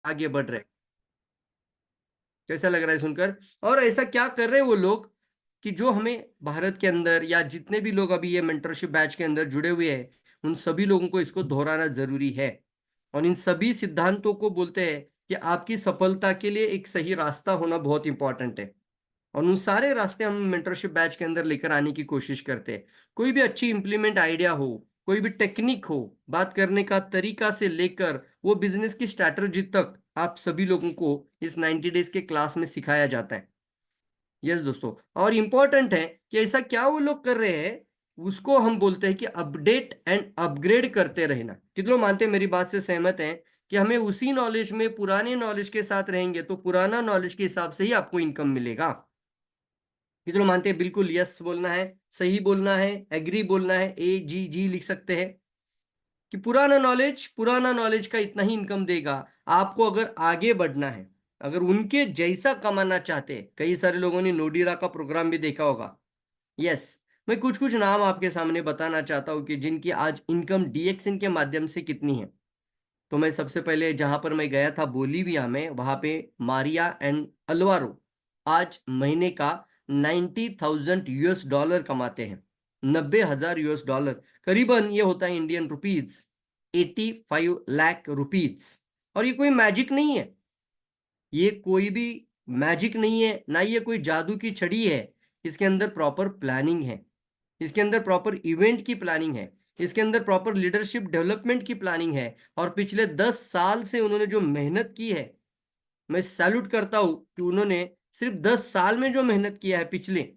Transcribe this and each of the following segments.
आगे बढ़ रहे हैं। कैसा लग रहा है सुनकर? और ऐसा क्या कर रहे हैं वो लोग कि जो हमें भारत के अंदर या जितने भी लोग अभी ये मेंटरशिप बैच के अंदर जुड़े हुए हैं, उन सभी लोगों को इसको दोहराना जरूरी है। और इन सभी सिद्धांतों को बोलते हैं कि आपकी सफलता के लिए एक सही रास्ता होना बहुत इंपॉर्टेंट है। और उन सारे रास्ते हम मेंटरशिप बैच के अंदर लेकर आने की कोशिश करते हैं। कोई भी अच्छी इंप्लीमेंट आइडिया हो, कोई भी टेक्निक हो, बात करने का तरीका से लेकर वो बिजनेस की स्ट्रैटेजी तक, आप सभी लोगों को इस 90 डेज के क्लास में सिखाया जाता है। यस दोस्तों, और इंपॉर्टेंट है कि ऐसा क्या वो लोग कर रहे हैं, उसको हम बोलते हैं कि अपडेट एंड अपग्रेड करते रहना। कितने लोग मानते हैं, मेरी बात से सहमत हैं कि हमें उसी नॉलेज में, पुराने नॉलेज के साथ रहेंगे तो पुराना नॉलेज के हिसाब से ही आपको इनकम मिलेगा? कितने लोग मानते हैं? बिल्कुल यस बोलना है, सही बोलना है, एग्री बोलना है, ए जी जी लिख सकते हैं कि पुराना नॉलेज का इतना ही इनकम देगा। आपको अगर आगे बढ़ना है, अगर उनके जैसा कमाना चाहते हैं, कई सारे लोगों ने नोडीरा का प्रोग्राम भी देखा होगा। यस, मैं कुछ कुछ नाम आपके सामने बताना चाहता हूं कि जिनकी आज इनकम डीएक्सन के माध्यम से कितनी है। तो मैं सबसे पहले जहां पर मैं गया था बोलीविया में, वहां पे मारिया एंड अल्वारो आज महीने का 90,000 US डॉलर कमाते हैं। 90,000 US डॉलर, करीबन ये होता है इंडियन रुपीज 85 लाख रुपीज। और ये कोई मैजिक नहीं है, ये कोई भी मैजिक नहीं है, ना ये कोई जादू की छड़ी है। इसके अंदर प्रॉपर प्लानिंग है, इसके अंदर प्रॉपर इवेंट की प्लानिंग है, इसके अंदर प्रॉपर लीडरशिप डेवलपमेंट की प्लानिंग है। और पिछले 10 साल से उन्होंने जो मेहनत की है, मैं सैल्यूट करता हूं कि उन्होंने सिर्फ 10 साल में जो मेहनत किया है पिछले,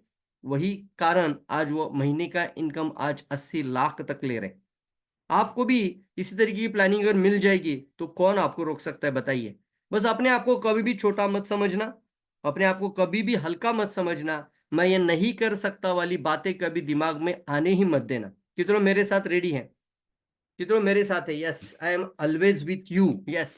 वही कारण आज वो महीने का इनकम आज 80 लाख तक ले रहे हैं। आपको भी इसी तरीके की प्लानिंग अगर मिल जाएगी तो कौन आपको रोक सकता है, बताइए? बस अपने आप को कभी भी छोटा मत समझना, अपने आप को कभी भी हल्का मत समझना, मैं ये नहीं कर सकता वाली बातें कभी दिमाग में आने ही मत देना। कितनों मेरे साथ रेडी हैं? कितनों मेरे साथ है? Yes, I am always with you. Yes,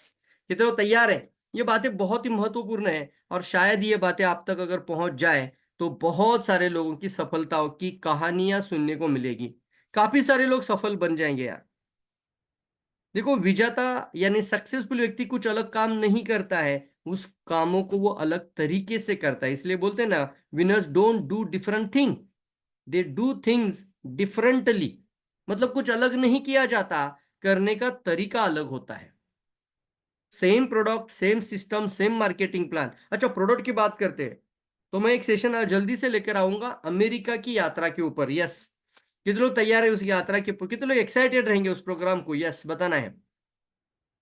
कितनों तैयार है? ये बातें बहुत ही महत्वपूर्ण है, और शायद ये बातें आप तक अगर पहुंच जाए तो बहुत सारे लोगों की सफलताओं की कहानियां सुनने को मिलेगी। काफी सारे लोग सफल बन जाएंगे यार। देखो, विजेता यानी सक्सेसफुल व्यक्ति कुछ अलग काम नहीं करता है, उस कामों को वो अलग तरीके से करता है। इसलिए बोलते हैं ना, winners don't do different thing, they do things differently. मतलब कुछ अलग नहीं किया जाता, करने का तरीका अलग होता है। Same product, same system, same marketing plan. अच्छा, प्रोडक्ट की बात करते हैं तो मैं एक सेशन आज जल्दी से लेकर आऊंगा अमेरिका की यात्रा के ऊपर। यस, कितने लोग तैयार है उस यात्रा के ऊपर? कितने लोग एक्साइटेड रहेंगे उस प्रोग्राम को? यस बताना है।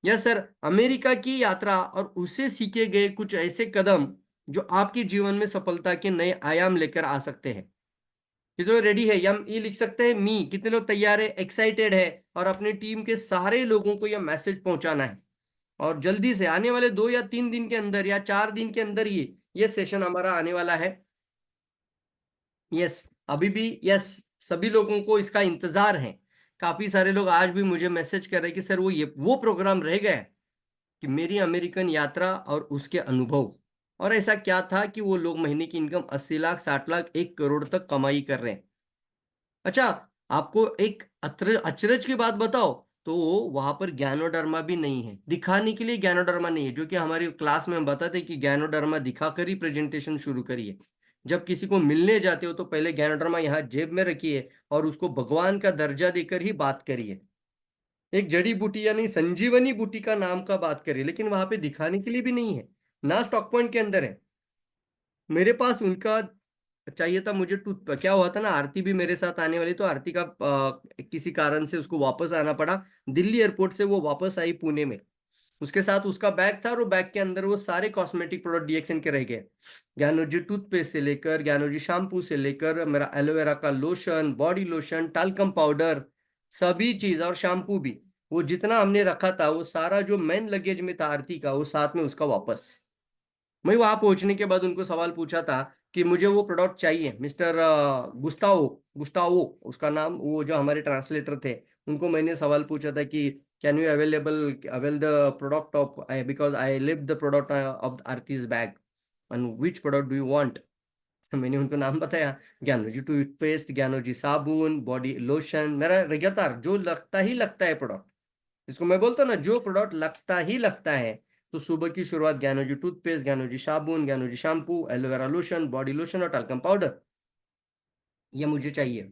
यस सर, अमेरिका की यात्रा और उससे सीखे गए कुछ ऐसे कदम जो आपके जीवन में सफलता के नए आयाम लेकर आ सकते हैं। कितने लोग रेडी है? यम ई लिख सकते हैं, मी। कितने लोग तैयार है, एक्साइटेड है, और अपनी टीम के सारे लोगों को यह मैसेज पहुंचाना है। और जल्दी से आने वाले 2 या 3 दिन के अंदर या 4 दिन के अंदर ही ये सेशन हमारा आने वाला है। यस, अभी भी यस, सभी लोगों को इसका इंतजार है। काफी सारे लोग आज भी मुझे मैसेज कर रहे हैं कि सर वो प्रोग्राम रह गया है, कि मेरी अमेरिकन यात्रा और उसके अनुभव। और ऐसा क्या था कि वो लोग महीने की इनकम 80 लाख, 60 लाख, 1 करोड़ तक कमाई कर रहे हैं। अच्छा, आपको एक अचरज की बात बताओ, तो वहां पर ज्ञानोडर्मा भी नहीं है, दिखाने के लिए ज्ञानोडर्मा नहीं है। जो कि हमारी क्लास में हम बताते कि ज्ञानोडर्मा दिखाकर ही प्रेजेंटेशन शुरू करिए। जब किसी को मिलने जाते हो तो पहले ज्ञानोडर्मा यहाँ जेब में रखिए और उसको भगवान का दर्जा देकर ही बात करिए। एक जड़ी बूटी यानी संजीवनी बूटी का नाम का बात करिए, लेकिन वहां पे दिखाने के लिए भी नहीं है, ना स्टॉक पॉइंट के अंदर है। मेरे पास उनका चाहिए था, मुझे टूथ, क्या हुआ था ना, आरती भी मेरे साथ आने वाली, तो आरती का किसी कारण से उसको वापस आना पड़ा। दिल्ली एयरपोर्ट से वो वापस आई पुणे में, उसके साथ उसका बैग था, और वो बैग के अंदर वो सारे कॉस्मेटिक प्रोडक्ट डीएक्सन के रह गए। ज्ञानोजी टूथपेस्ट से लेकर, ज्ञानोजी शैम्पू से लेकर, मेरा एलोवेरा का lotion, body lotion, talcum powder, सभी चीज, और शैम्पू भी, वो जितना हमने रखा था वो सारा जो मेन लगेज में था आरती का, वो साथ में उसका वापस। मैं वहां पहुंचने के बाद उनको सवाल पूछा था कि मुझे वो प्रोडक्ट चाहिए, मिस्टर गुस्तावो, गुस्तावो उसका नाम, वो जो हमारे ट्रांसलेटर थे, उनको मैंने सवाल पूछा था कि can you avail the product of, because I live the product of Aarti's bag, and which product do you want? मैंने उनको नाम बताया, ज्ञानोजी टूथपेस्ट, ज्ञानोजी साबुन, बॉडी लोशन, मेरा लगातार जो लगता ही लगता है प्रोडक्ट, इसको मैं बोलता हूँ ना, जो प्रोडक्ट लगता ही लगता है तो सुबह की शुरुआत ज्ञानोजी टूथपेस्ट, ज्ञानोजी साबुन, ज्ञानोजी shampoo, aloe vera lotion, body lotion और टल्कम पाउडर, ये मुझे चाहिए।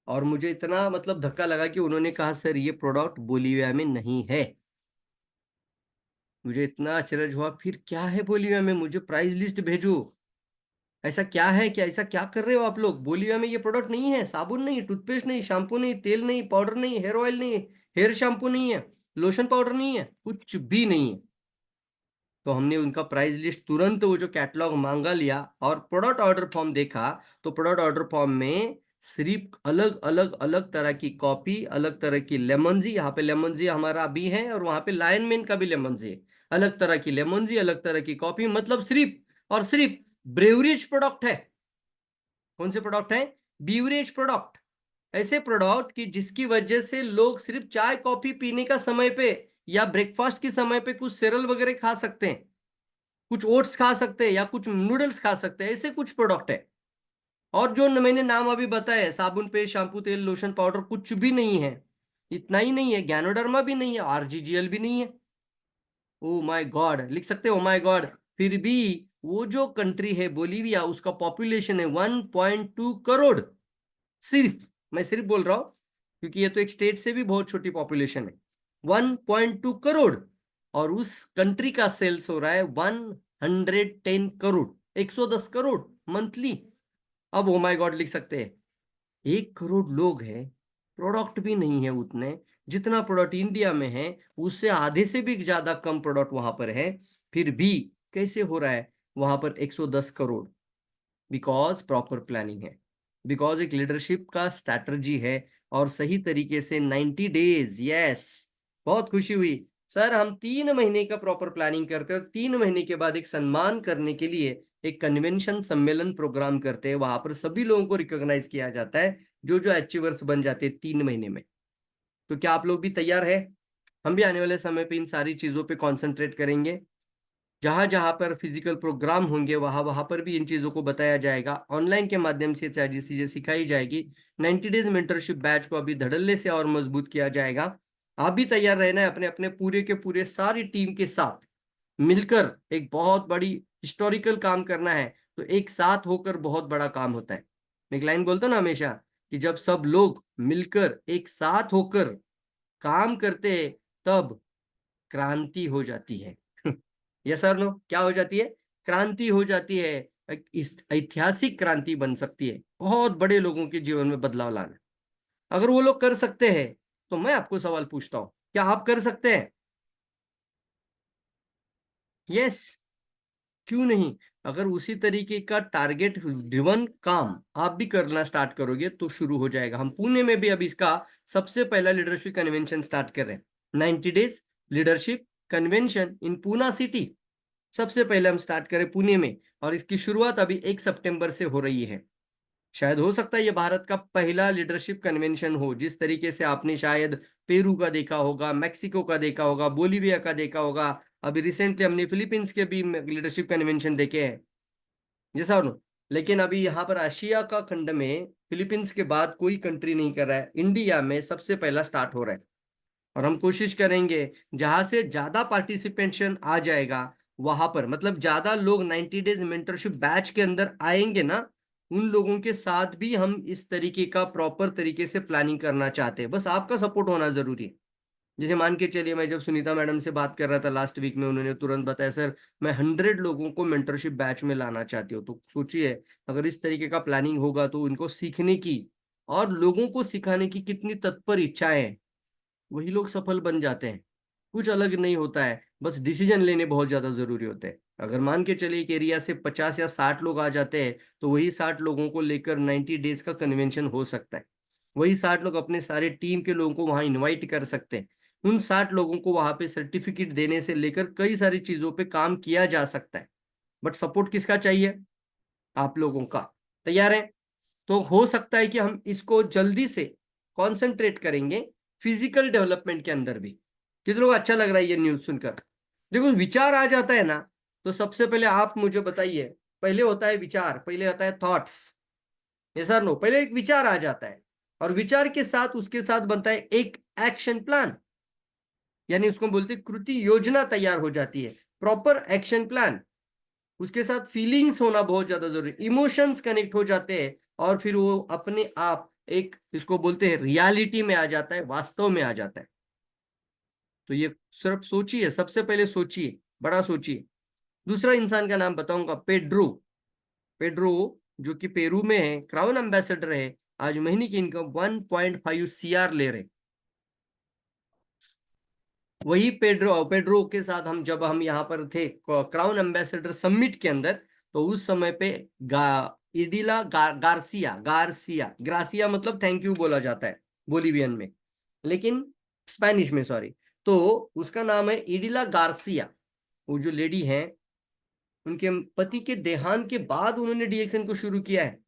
और मुझे इतना मतलब धक्का लगा कि उन्होंने कहा सर ये प्रोडक्ट बोलीविया में नहीं है। मुझे इतना अचरज हुआ, फिर क्या है बोलीविया में, मुझे प्राइस लिस्ट भेजो। ऐसा क्या है, क्या ऐसा क्या कर रहे हो आप लोग, बोलीविया में ये प्रोडक्ट नहीं है, साबुन नहीं, टूथपेस्ट नहीं, शैम्पू नहीं, तेल नहीं, पाउडर नहीं, हेयर ऑयल नहीं, हेयर शैम्पू नहीं है, लोशन पाउडर नहीं है, कुछ भी नहीं है। तो हमने उनका प्राइस लिस्ट तुरंत वो जो कैटलॉग मांगा लिया और प्रोडक्ट ऑर्डर फॉर्म देखा, तो प्रोडक्ट ऑर्डर फॉर्म में सिर्फ अलग अलग अलग तरह की कॉपी, अलग तरह की लेमन जी, यहाँ पे लेमन जी हमारा भी है और वहां पे लायन मैन का भी लेमन जी है, अलग तरह की लेमन जी, अलग तरह की कॉपी, मतलब सिर्फ और सिर्फ ब्रेवरेज प्रोडक्ट है। कौन से प्रोडक्ट है? Beverage product. ऐसे प्रोडक्ट कि जिसकी वजह से लोग सिर्फ चाय कॉफी पीने का समय पे या ब्रेकफास्ट के समय पे कुछ सेरल वगैरह खा सकते हैं, कुछ ओट्स खा सकते हैं या कुछ नूडल्स खा सकते हैं, ऐसे कुछ प्रोडक्ट है। और जो मैंने नाम अभी बताया, साबुन पेस्ट, शैम्पू, तेल, लोशन, पाउडर, कुछ भी नहीं है। इतना ही नहीं है, ज्ञानोडर्मा भी नहीं है, आरजीजीएल भी नहीं है। ओ माय गॉड, लिख सकते हो ओ माय गॉड। फिर भी वो जो कंट्री है बोलीविया, उसका पॉपुलेशन है 1.2 करोड़। सिर्फ, मैं सिर्फ बोल रहा हूं क्योंकि ये तो एक स्टेट से भी बहुत छोटी पॉपुलेशन है। 1.2 करोड़। और उस कंट्री का सेल्स हो रहा है 110 करोड़, 110 करोड़ मंथली। अब ओ माय गॉड लिख सकते हैं। 1 करोड़ लोग हैं, प्रोडक्ट भी नहीं है उतने जितना प्रोडक्ट इंडिया में है, उससे आधे से भी ज्यादा कम प्रोडक्ट वहां पर है। फिर भी कैसे हो रहा है वहां पर 110 करोड़? बिकॉज प्रॉपर प्लानिंग है, बिकॉज एक लीडरशिप का स्ट्रैटेजी है और सही तरीके से 90 डेज। यस, बहुत खुशी हुई सर, हम 3 महीने का प्रॉपर प्लानिंग करते हैं और 3 महीने के बाद एक सम्मान करने के लिए एक कन्वेंशन सम्मेलन प्रोग्राम करते हैं, वहां पर सभी लोगों को रिकॉग्नाइज किया जाता है जो जो अचीवर्स बन जाते हैं 3 महीने में। तो क्या आप लोग भी तैयार है? हम भी आने वाले समय पे इन सारी चीजों पे कंसंट्रेट करेंगे। जहां जहां पर फिजिकल प्रोग्राम होंगे वहां वहां पर भी इन चीजों को बताया जाएगा, ऑनलाइन के माध्यम से सारी चीजें सिखाई जाएगी। 90 डेज मेंटरशिप बैच को अभी धड़ल्ले से और मजबूत किया जाएगा। आप भी तैयार रहना है अपने अपने पूरे के पूरे सारी टीम के साथ मिलकर, एक बहुत बड़ी हिस्टोरिकल काम करना है। तो एक साथ होकर बहुत बड़ा काम होता है। मैं एक लाइन बोलता हूं ना हमेशा कि जब सब लोग मिलकर एक साथ होकर काम करते हैं तब क्रांति हो जाती है। यस सर, नो, क्या हो जाती है? क्रांति हो जाती है। एक ऐतिहासिक क्रांति बन सकती है, बहुत बड़े लोगों के जीवन में बदलाव लाना। अगर वो लोग कर सकते हैं तो मैं आपको सवाल पूछता हूं, क्या आप कर सकते हैं? यस, क्यों नहीं? अगर उसी तरीके का टारगेट ड्रिवन काम आप भी करना स्टार्ट करोगे तो शुरू हो जाएगा। हम पुणे में भी अभी इसका सबसे पहला लीडरशिप कन्वेंशन स्टार्ट कर रहे हैं। 90 days leadership convention in Poona city, सबसे पहले हम स्टार्ट करें पुणे में। और इसकी शुरुआत अभी 1 सितंबर से हो रही है। शायद हो सकता है ये भारत का पहला लीडरशिप कन्वेंशन हो, जिस तरीके से आपने शायद पेरू का देखा होगा, मैक्सिको का देखा होगा, बोलीविया का देखा होगा। अभी रिसेंटली हमने फिलीपींस के भी लीडरशिप कन्वेंशन देखे हैं, जैसा और नो। लेकिन अभी यहाँ पर एशिया का खंड में फिलीपींस के बाद कोई कंट्री नहीं कर रहा है, इंडिया में सबसे पहला स्टार्ट हो रहा है। और हम कोशिश करेंगे जहां से ज्यादा पार्टिसिपेशन आ जाएगा वहां पर, मतलब ज्यादा लोग 90 डेज मेंटरशिप बैच के अंदर आएंगे ना, उन लोगों के साथ भी हम इस तरीके का प्रॉपर तरीके से प्लानिंग करना चाहते हैं। बस आपका सपोर्ट होना जरूरी है। जैसे मान के चलिए, मैं जब सुनीता मैडम से बात कर रहा था लास्ट वीक में, उन्होंने तुरंत बताया सर मैं 100 लोगों को मेंटरशिप बैच में लाना चाहती हूँ। तो सोचिए, अगर इस तरीके का प्लानिंग होगा तो उनको सीखने की और लोगों को सिखाने की कितनी तत्पर इच्छाएं हैं, वही लोग सफल बन जाते हैं। कुछ अलग नहीं होता है, बस डिसीजन लेने बहुत ज्यादा जरूरी होते हैं। अगर मान के चलिए एक एरिया से 50 या 60 लोग आ जाते हैं तो वही 60 लोगों को लेकर 90 डेज का कन्वेंशन हो सकता है। वही 60 लोग अपने सारे टीम के लोगों को वहां इनवाइट कर सकते हैं। उन 60 लोगों को वहां पे सर्टिफिकेट देने से लेकर कई सारी चीजों पे काम किया जा सकता है। बट सपोर्ट किसका चाहिए? आप लोगों का। तैयार है? तो हो सकता है कि हम इसको जल्दी से कंसंट्रेट करेंगे फिजिकल डेवलपमेंट के अंदर भी। कितनों को अच्छा लग रहा है ये न्यूज सुनकर? देखो, विचार आ जाता है ना, तो सबसे पहले आप मुझे बताइए, पहले होता है विचार, पहले होता है थॉट्स, ये सर नो, पहले एक विचार आ जाता है और विचार के साथ उसके साथ बनता है एक एक्शन प्लान। यानी उसको बोलते कृति योजना तैयार हो जाती है, प्रॉपर एक्शन प्लान। उसके साथ फीलिंग्स होना बहुत ज्यादा जरूरी, इमोशंस कनेक्ट हो जाते हैं, और फिर वो अपने आप एक, इसको बोलते हैं रियलिटी में आ जाता है, वास्तव में आ जाता है। तो ये सिर्फ सोचिए, सबसे पहले सोचिए, बड़ा सोचिए। दूसरा इंसान का नाम बताऊंगा, पेड्रो। पेड्रो जो कि पेरू में है, क्राउन एम्बेसडर है, आज महीने की इनकम 1.5 CR ले रहे। वही पेड्रो पेड्रो के साथ हम जब हम यहाँ पर थे क्राउन एम्बेसडर समिट के अंदर, तो उस समय पे इडिला गार्सिया गार्सिया ग्रासिया मतलब थैंक यू बोला जाता है बोलीवियन में, लेकिन स्पेनिश में, सॉरी। तो उसका नाम है इडिला गार्सिया। वो जो लेडी है, उनके पति के देहांत के बाद उन्होंने डीएक्सएन को शुरू किया है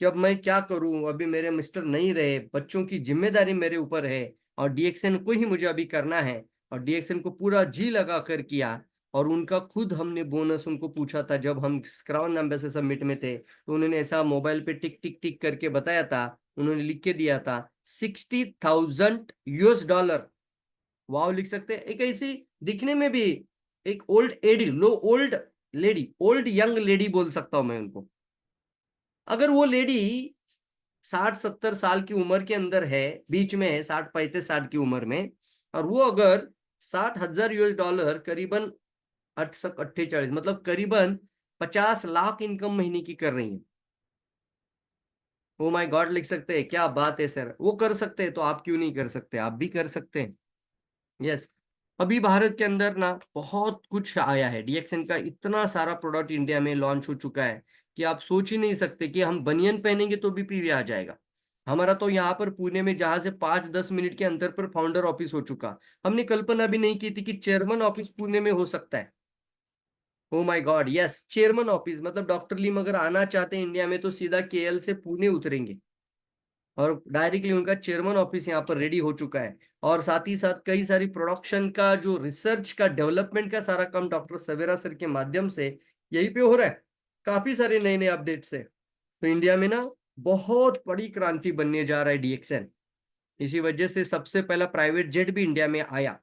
कि अब मैं क्या करूं, अभी मेरे मिस्टर नहीं रहे, बच्चों की जिम्मेदारी मेरे ऊपर है, और डीएक्सएन को ही मुझे अभी करना है। और डीएक्सएन को पूरा जी लगा कर किया। और उनका खुद हमने बोनस उनको पूछा था जब हम क्राउन एम्बेसडर समिट में थे, तो उन्होंने ऐसा मोबाइल पे टिक टिक टिक करके बताया था, उन्होंने लिख के दिया था $60,000। वाव लिख सकते हैं। एक ऐसी दिखने में भी एक ओल्ड एडी लो old lady, old young lady बोल सकता हूं मैं उनको। अगर वो लेडी 60-70 साल की उम्र के अंदर है, बीच में है, 60-65 की उम्र में, और वो अगर $60,000 करीबन 48 मतलब करीबन 50 लाख इनकम महीने की कर रही है। ओ माय गॉड लिख सकते हैं, क्या बात है सर, वो कर सकते हैं तो आप क्यों नहीं कर सकते, आप भी कर सकते हैं। यस। अभी भारत के अंदर ना बहुत कुछ आया है, डीएक्सएन का इतना सारा प्रोडक्ट इंडिया में लॉन्च हो चुका है कि आप सोच ही नहीं सकते कि हम बनियन पहनेंगे तो भी पीवी आ जाएगा। हमारा तो यहाँ पर पुणे में जहां से 5-10 मिनट के अंतर पर फाउंडर ऑफिस हो चुका। हमने कल्पना भी नहीं की थी कि चेयरमैन ऑफिस पुणे में हो सकता है। ओ my God, yes, chairman office मतलब डॉक्टर लीम अगर आना चाहते हैं इंडिया में तो सीधा केएल से पुणे उतरेंगे, और डायरेक्टली उनका चेयरमैन ऑफिस यहाँ पर रेडी हो चुका है। और साथ ही साथ कई सारी प्रोडक्शन का जो रिसर्च का डेवलपमेंट का सारा काम डॉक्टर सवेरा सर के माध्यम से यहीं पे हो रहा है। काफी सारे नए नए अपडेट है। तो इंडिया में ना बहुत बड़ी क्रांति बनने जा रहा है डीएक्सएन। इसी वजह से सबसे पहला प्राइवेट जेट भी इंडिया में आया।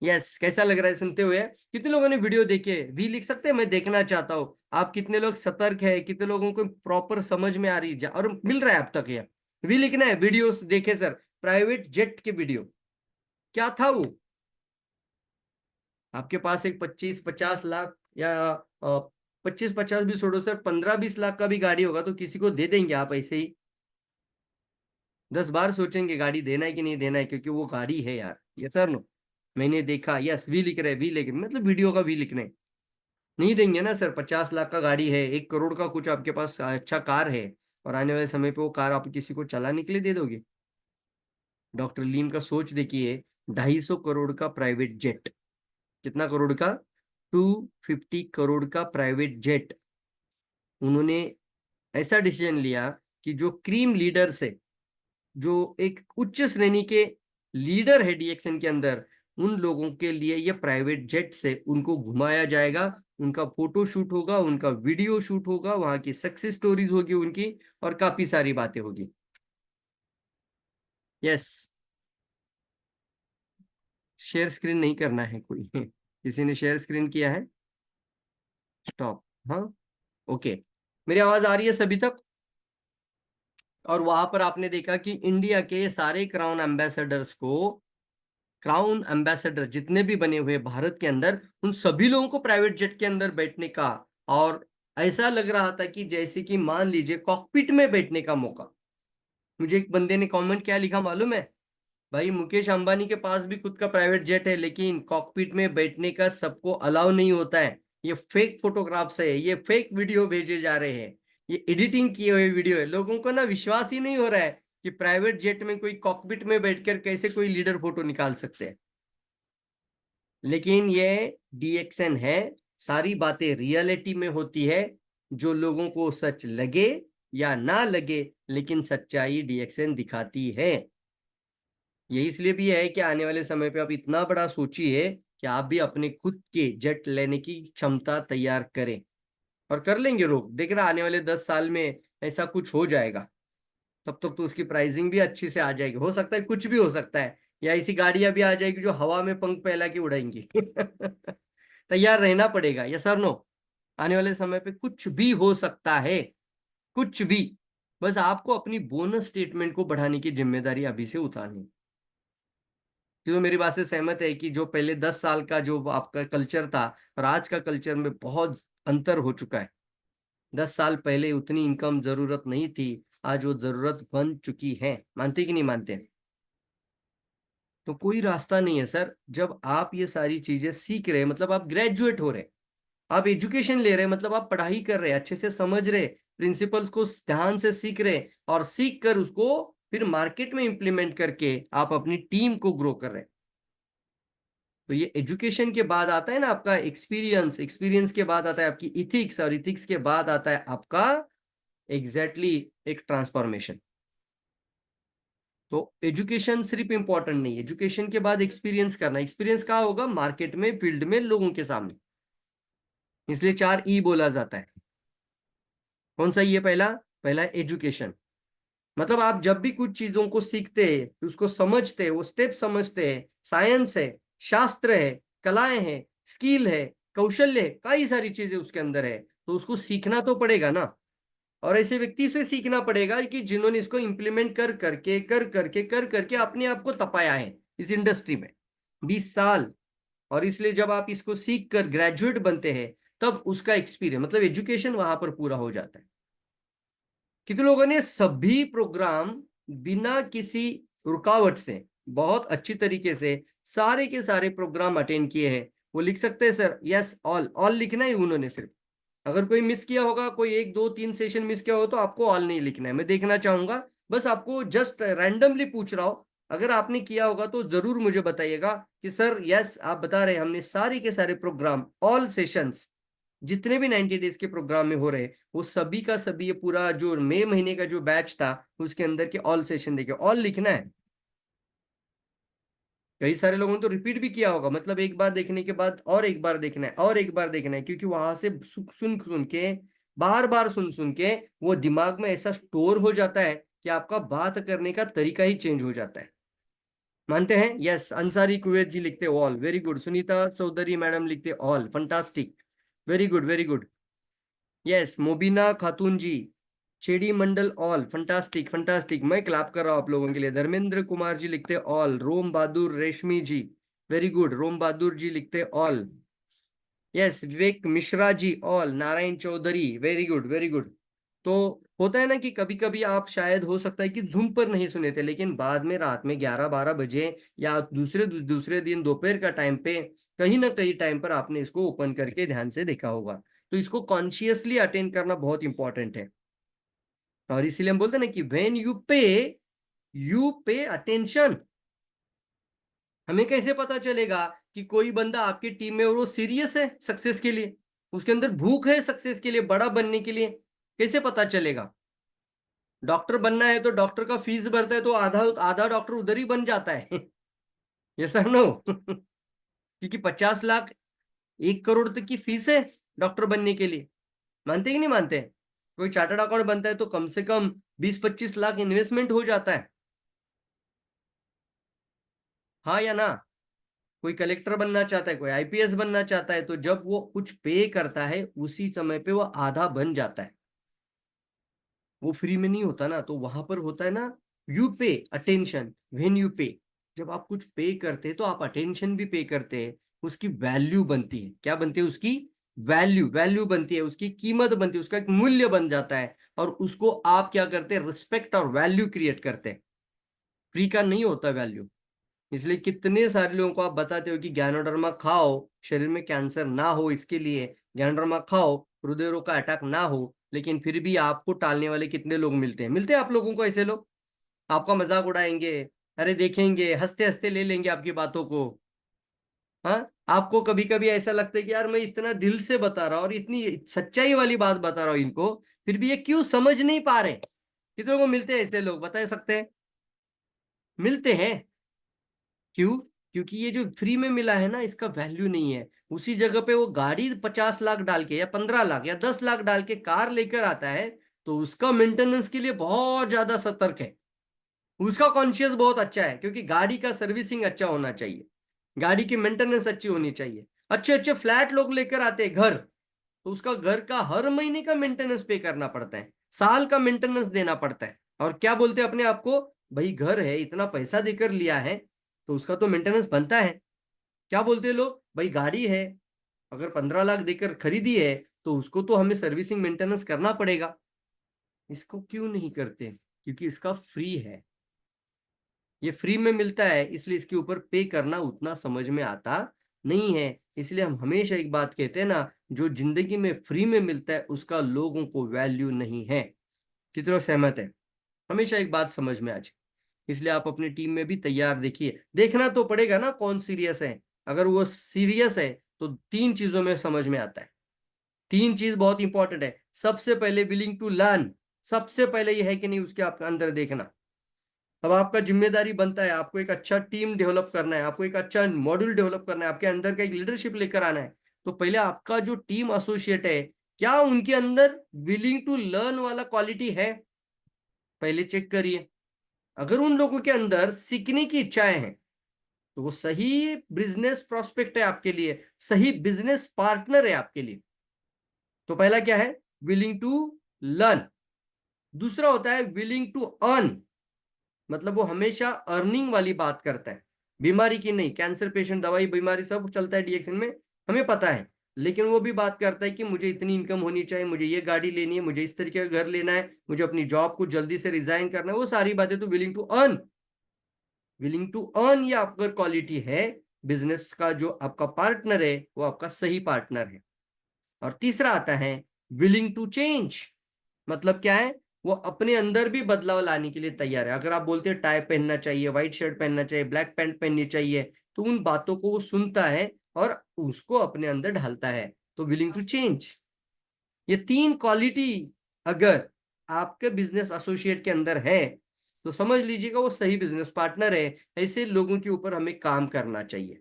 यस, कैसा लग रहा है सुनते हुए? कितने लोगों ने वीडियो देखे? वी लिख सकते हैं, मैं देखना चाहता हूँ आप कितने लोग सतर्क है, कितने लोगों को प्रॉपर समझ में आ रही है और मिल रहा है अब तक। ये वी लिखना है, वीडियोस देखे सर, प्राइवेट जेट के वीडियो। क्या था वो? आपके पास एक 25-50 लाख या 25-50 भी छोड़ो सर, 15-20 लाख का भी गाड़ी होगा तो किसी को दे देंगे आप ऐसे ही? 10 बार सोचेंगे गाड़ी देना है कि नहीं देना है, क्योंकि वो गाड़ी है यार। Yes sir, no? मैंने देखा, यस, वी लिख रहे हैं, वी लिख मतलब वीडियो का वी लिखना है। नहीं देंगे ना सर, 50 लाख का गाड़ी है, 1 करोड़ का कुछ आपके पास अच्छा कार है, और आने वाले समय पे वो कार आप किसी को चलाने के लिए दे दोगे? डॉक्टर लीम का सोच देखिए, 250 करोड़ का प्राइवेट जेट। कितना करोड़ का? 250 करोड़ का प्राइवेट जेट। उन्होंने ऐसा डिसीजन लिया कि जो क्रीम लीडर्स है, जो एक उच्च श्रेणी के लीडर है डीएक्सएन के अंदर, उन लोगों के लिए ये प्राइवेट जेट से उनको घुमाया जाएगा, उनका फोटो शूट होगा, उनका वीडियो शूट होगा, वहां की सक्सेस स्टोरीज होगी उनकी, और काफी सारी बातें होगी। यस। शेयर स्क्रीन नहीं करना है कोई। किसी ने शेयर स्क्रीन किया है? स्टॉप। हाँ, ओके। मेरी आवाज आ रही है सभी तक? और वहां पर आपने देखा कि इंडिया के सारे क्राउन एम्बेसडर्स को, क्राउन एम्बेसडर जितने भी बने हुए भारत के अंदर, उन सभी लोगों को प्राइवेट जेट के अंदर बैठने का, और ऐसा लग रहा था कि जैसे कि मान लीजिए कॉकपिट में बैठने का मौका। मुझे एक बंदे ने कमेंट क्या लिखा मालूम है? भाई मुकेश अंबानी के पास भी खुद का प्राइवेट जेट है, लेकिन कॉकपिट में बैठने का सबको अलाउ नहीं होता है। ये फेक फोटोग्राफ्स है, ये फेक वीडियो भेजे जा रहे हैं, ये एडिटिंग किए हुए वीडियो है। लोगों को ना विश्वास ही नहीं हो रहा है कि प्राइवेट जेट में कोई कॉकपिट में बैठकर कैसे कोई लीडर फोटो निकाल सकते हैं। लेकिन ये डीएक्सएन है, सारी बातें रियलिटी में होती है, जो लोगों को सच लगे या ना लगे, लेकिन सच्चाई डीएक्सएन दिखाती है। ये इसलिए भी है कि आने वाले समय पे आप इतना बड़ा सोचिए कि आप भी अपने खुद के जेट लेने की क्षमता तैयार करें, और कर लेंगे लोग, देख रहा आने वाले 10 साल में ऐसा कुछ हो जाएगा। तब तक तो उसकी प्राइसिंग भी अच्छी से आ जाएगी, हो सकता है कुछ भी हो सकता है, या ऐसी गाड़ियां भी आ जाएगी जो हवा में पंख फैला के उड़ाएंगी। तैयार रहना पड़ेगा, यस और नो। आने वाले समय पे कुछ भी हो सकता है, कुछ भी। बस आपको अपनी बोनस स्टेटमेंट को बढ़ाने की जिम्मेदारी अभी से उठानी है। जो मेरी बात से सहमत है कि जो पहले 10 साल का जो आपका कल्चर था और आज का कल्चर में बहुत अंतर हो चुका है। 10 साल पहले उतनी इनकम जरूरत नहीं थी, आज वो जरूरत बन चुकी है। मानते कि नहीं मानते? तो कोई रास्ता नहीं है सर। जब आप ये सारी चीजें सीख रहे, मतलब आप ग्रेजुएट हो रहे, आप एजुकेशन ले रहे, मतलब आप पढ़ाई कर रहे, अच्छे से समझ रहे, प्रिंसिपल्स को ध्यान से सीख रहे, और सीख कर उसको फिर मार्केट में इंप्लीमेंट करके आप अपनी टीम को ग्रो कर रहे। तो ये एजुकेशन के बाद आता है ना आपका एक्सपीरियंस, एक्सपीरियंस के बाद आता है आपकी इथिक्स, और इथिक्स के बाद आता है आपका एग्जैक्टली एक ट्रांसफॉर्मेशन। तो एजुकेशन सिर्फ इंपॉर्टेंट नहीं, एजुकेशन के बाद एक्सपीरियंस करना। एक्सपीरियंस कहाँ होगा? मार्केट में, फील्ड में, लोगों के सामने। इसलिए 4 ई बोला जाता है। कौन सा ये? पहला पहला एजुकेशन। मतलब आप जब भी कुछ चीजों को सीखते हैं, उसको समझते हैं, वो स्टेप समझते हैं, साइंस है, शास्त्र है, कलाएं हैं, स्किल है, कौशल्य है, कई सारी चीजें उसके अंदर है, तो उसको सीखना तो पड़ेगा ना। और ऐसे व्यक्ति से सीखना पड़ेगा कि जिन्होंने इसको इम्प्लीमेंट कर करके अपने आप को तपाया है इस इंडस्ट्री में 20 साल। और इसलिए जब आप इसको सीख कर ग्रेजुएट बनते हैं, तब उसका एक्सपीरियंस, मतलब एजुकेशन वहां पर पूरा हो जाता है। कितने लोगों ने सभी प्रोग्राम बिना किसी रुकावट से बहुत अच्छी तरीके से सारे के सारे प्रोग्राम अटेंड किए हैं? वो लिख सकते हैं सर, यस ऑल, ऑल लिखना है उन्होंने सिर्फ। अगर कोई मिस किया होगा, कोई 1 2 3 सेशन मिस किया हो, तो आपको ऑल नहीं लिखना है, मैं देखना चाहूंगा। बस आपको जस्ट रैंडमली पूछ रहा हूं, अगर आपने किया होगा तो जरूर मुझे बताइएगा कि सर यस, आप बता रहे हैं हमने सारे के सारे प्रोग्राम, ऑल सेशंस, जितने भी 90 डेज के प्रोग्राम में हो रहे, वो सभी का सभी, ये पूरा जो मई महीने का जो बैच था उसके अंदर के ऑल सेशन देखे, ऑल लिखना है। कई सारे लोगों ने तो रिपीट भी किया होगा, मतलब एक बार देखने के बाद और एक बार देखना है और एक बार देखना है, क्योंकि वहां से सुन सुन के, बार बार सुन सुन के वो दिमाग में ऐसा स्टोर हो जाता है कि आपका बात करने का तरीका ही चेंज हो जाता है। मानते हैं? यस, अंसारी कुवैत जी लिखते all, very good. Sunita Chaudhary madam लिखते all, fantastic, very good very good. Yes, Mobina Khatoon ji, छेड़ी मंडल ऑल, फंटास्टिक फंटास्टिक, मैं क्लैप कर रहा हूं आप लोगों के लिए। धर्मेंद्र कुमार जी लिखते ऑल, रोम बहादुर रेशमी जी, वेरी गुड, रोम बहादुर जी लिखते all. Yes, Vivek Mishra ji all, Narayan Chaudhary, very good very good. तो होता है ना कि कभी कभी आप शायद, हो सकता है कि जूम पर नहीं सुने थे, लेकिन बाद में रात में 11 12 बजे या दूसरे दूसरे दिन दोपहर का टाइम पे, कहीं ना कहीं टाइम पर आपने इसको ओपन करके ध्यान से देखा होगा। तो इसको कॉन्शियसली अटेंड करना बहुत इंपॉर्टेंट है। और इसीलिए हम बोलते हैं ना कि व्हेन यू पे अटेंशन। हमें कैसे पता चलेगा कि कोई बंदा आपकी टीम में और वो सीरियस है सक्सेस के लिए, उसके अंदर भूख है सक्सेस के लिए, बड़ा बनने के लिए? कैसे पता चलेगा? डॉक्टर बनना है तो डॉक्टर का फीस भरता है तो आधा आधा डॉक्टर उधर ही बन जाता है। ये सर नो। क्योंकि 50 लाख, 1 करोड़ तक की फीस है डॉक्टर बनने के लिए। मानते कि नहीं मानते? कोई चार्टर्ड अकाउंट बनता है तो कम से कम 20 25 लाख इन्वेस्टमेंट हो जाता है। हाँ या ना? कोई कलेक्टर बनना चाहता है, कोई आईपीएस बनना चाहता है, तो जब वो कुछ पे करता है उसी समय पे वो आधा बन जाता है। वो फ्री में नहीं होता ना, तो वहां पर होता है ना, you pay attention, when you पे। जब आप कुछ पे करते हैं तो आप अटेंशन भी पे करते हैं, उसकी वैल्यू बनती है। क्या बनती है? उसकी वैल्यू, वैल्यू बनती है, उसकी कीमत बनती है, उसका एक मूल्य बन जाता है। और उसको आप क्या करते हैं? रिस्पेक्ट और वैल्यू क्रिएट करते हैं। फ्री का नहीं होता वैल्यू। इसलिए कितने सारे लोगों को आप बताते हो कि ज्ञानोडर्मा खाओ, शरीर में कैंसर ना हो इसके लिए, ज्ञानोडर्मा खाओ, हृदय रोग का अटैक ना हो, लेकिन फिर भी आपको टालने वाले कितने लोग मिलते हैं? मिलते हैं आप लोगों को ऐसे लोग, आपका मजाक उड़ाएंगे, अरे देखेंगे, हंसते हंसते ले लेंगे आपकी बातों को। हाँ, आपको कभी कभी ऐसा लगता है कि यार मैं इतना दिल से बता रहा हूँ और इतनी सच्चाई वाली बात बता रहा हूँ इनको, फिर भी ये क्यों समझ नहीं पा रहे? कितने लोगों को मिलते हैं ऐसे लोग, बता सकते हैं? मिलते हैं। क्यों? क्योंकि ये जो फ्री में मिला है ना, इसका वैल्यू नहीं है। उसी जगह पे वो गाड़ी 50 लाख डाल के या 15 लाख या 10 लाख डाल के कार लेकर आता है, तो उसका मेंटेनेंस के लिए बहुत ज्यादा सतर्क है। उसका कॉन्शियस बहुत अच्छा है, क्योंकि गाड़ी का सर्विसिंग अच्छा होना चाहिए, गाड़ी की मेंटेनेंस अच्छी होनी चाहिए। अच्छे अच्छे फ्लैट लोग लेकर आते हैं घर, तो उसका घर का हर महीने का मेंटेनेंस पे करना पड़ता है, साल का मेंटेनेंस देना पड़ता है। और क्या बोलते हैं अपने आप को, भाई घर है, इतना पैसा देकर लिया है, तो उसका तो मेंटेनेंस बनता है। क्या बोलते हैं लोग, भाई गाड़ी है, अगर 15 लाख देकर खरीदी है, तो उसको तो हमें सर्विसिंग मेंटेनेंस करना पड़ेगा। इसको क्यों नहीं करते, क्योंकि इसका फ्री है, ये फ्री में मिलता है, इसलिए इसके ऊपर पे करना उतना समझ में आता नहीं है। इसलिए हम हमेशा एक बात कहते हैं ना, जो जिंदगी में फ्री में मिलता है उसका लोगों को वैल्यू नहीं है। कितने लोग सहमत है? हमेशा एक बात समझ में आ जाए, इसलिए आप अपनी टीम में भी तैयार देखिए, देखना तो पड़ेगा ना कौन सीरियस है। अगर वो सीरियस है तो 3 चीजों में समझ में आता है। 3 चीज बहुत इंपॉर्टेंट है। सबसे पहले विलिंग टू लर्न, सबसे पहले ये है कि नहीं उसके आपके अंदर देखना। अब आपका जिम्मेदारी बनता है, आपको एक अच्छा टीम डेवलप करना है, आपको एक अच्छा मॉड्यूल डेवलप करना है, आपके अंदर का एक लीडरशिप लेकर आना है। तो पहले आपका जो टीम एसोसिएट है, क्या उनके अंदर विलिंग टू लर्न वाला क्वालिटी है, पहले चेक करिए। अगर उन लोगों के अंदर सीखने की इच्छाएं हैं, तो वो सही बिजनेस प्रोस्पेक्ट है आपके लिए, सही बिजनेस पार्टनर है आपके लिए। तो पहला क्या है, विलिंग टू लर्न। दूसरा होता है विलिंग टू अर्न, मतलब वो हमेशा अर्निंग वाली बात करता है, बीमारी की नहीं। कैंसर पेशेंट दवाई बीमारी सब चलता है डीएक्शन में, हमें पता है। लेकिन वो भी बात करता है कि मुझे इतनी इनकम होनी चाहिए, मुझे ये गाड़ी लेनी है, मुझे इस तरीके का घर लेना है, मुझे अपनी जॉब को जल्दी से रिजाइन करना है, वो सारी बातें। तो willing to earn, willing to earn ये आपका क्वालिटी है। बिजनेस का जो आपका पार्टनर है वो आपका सही पार्टनर है। और तीसरा आता है विलिंग टू चेंज, मतलब क्या है, वो अपने अंदर भी बदलाव लाने के लिए तैयार है। अगर आप बोलते हैं टाई पहनना चाहिए, व्हाइट शर्ट पहनना चाहिए, ब्लैक पैंट पहननी चाहिए, तो उन बातों को वो सुनता है और उसको अपने अंदर ढालता है। तो विलिंग टू चेंज, ये 3 क्वालिटी अगर आपके बिजनेस एसोसिएट के अंदर है, तो समझ लीजिएगा वो सही बिजनेस पार्टनर है। ऐसे लोगों के ऊपर हमें काम करना चाहिए,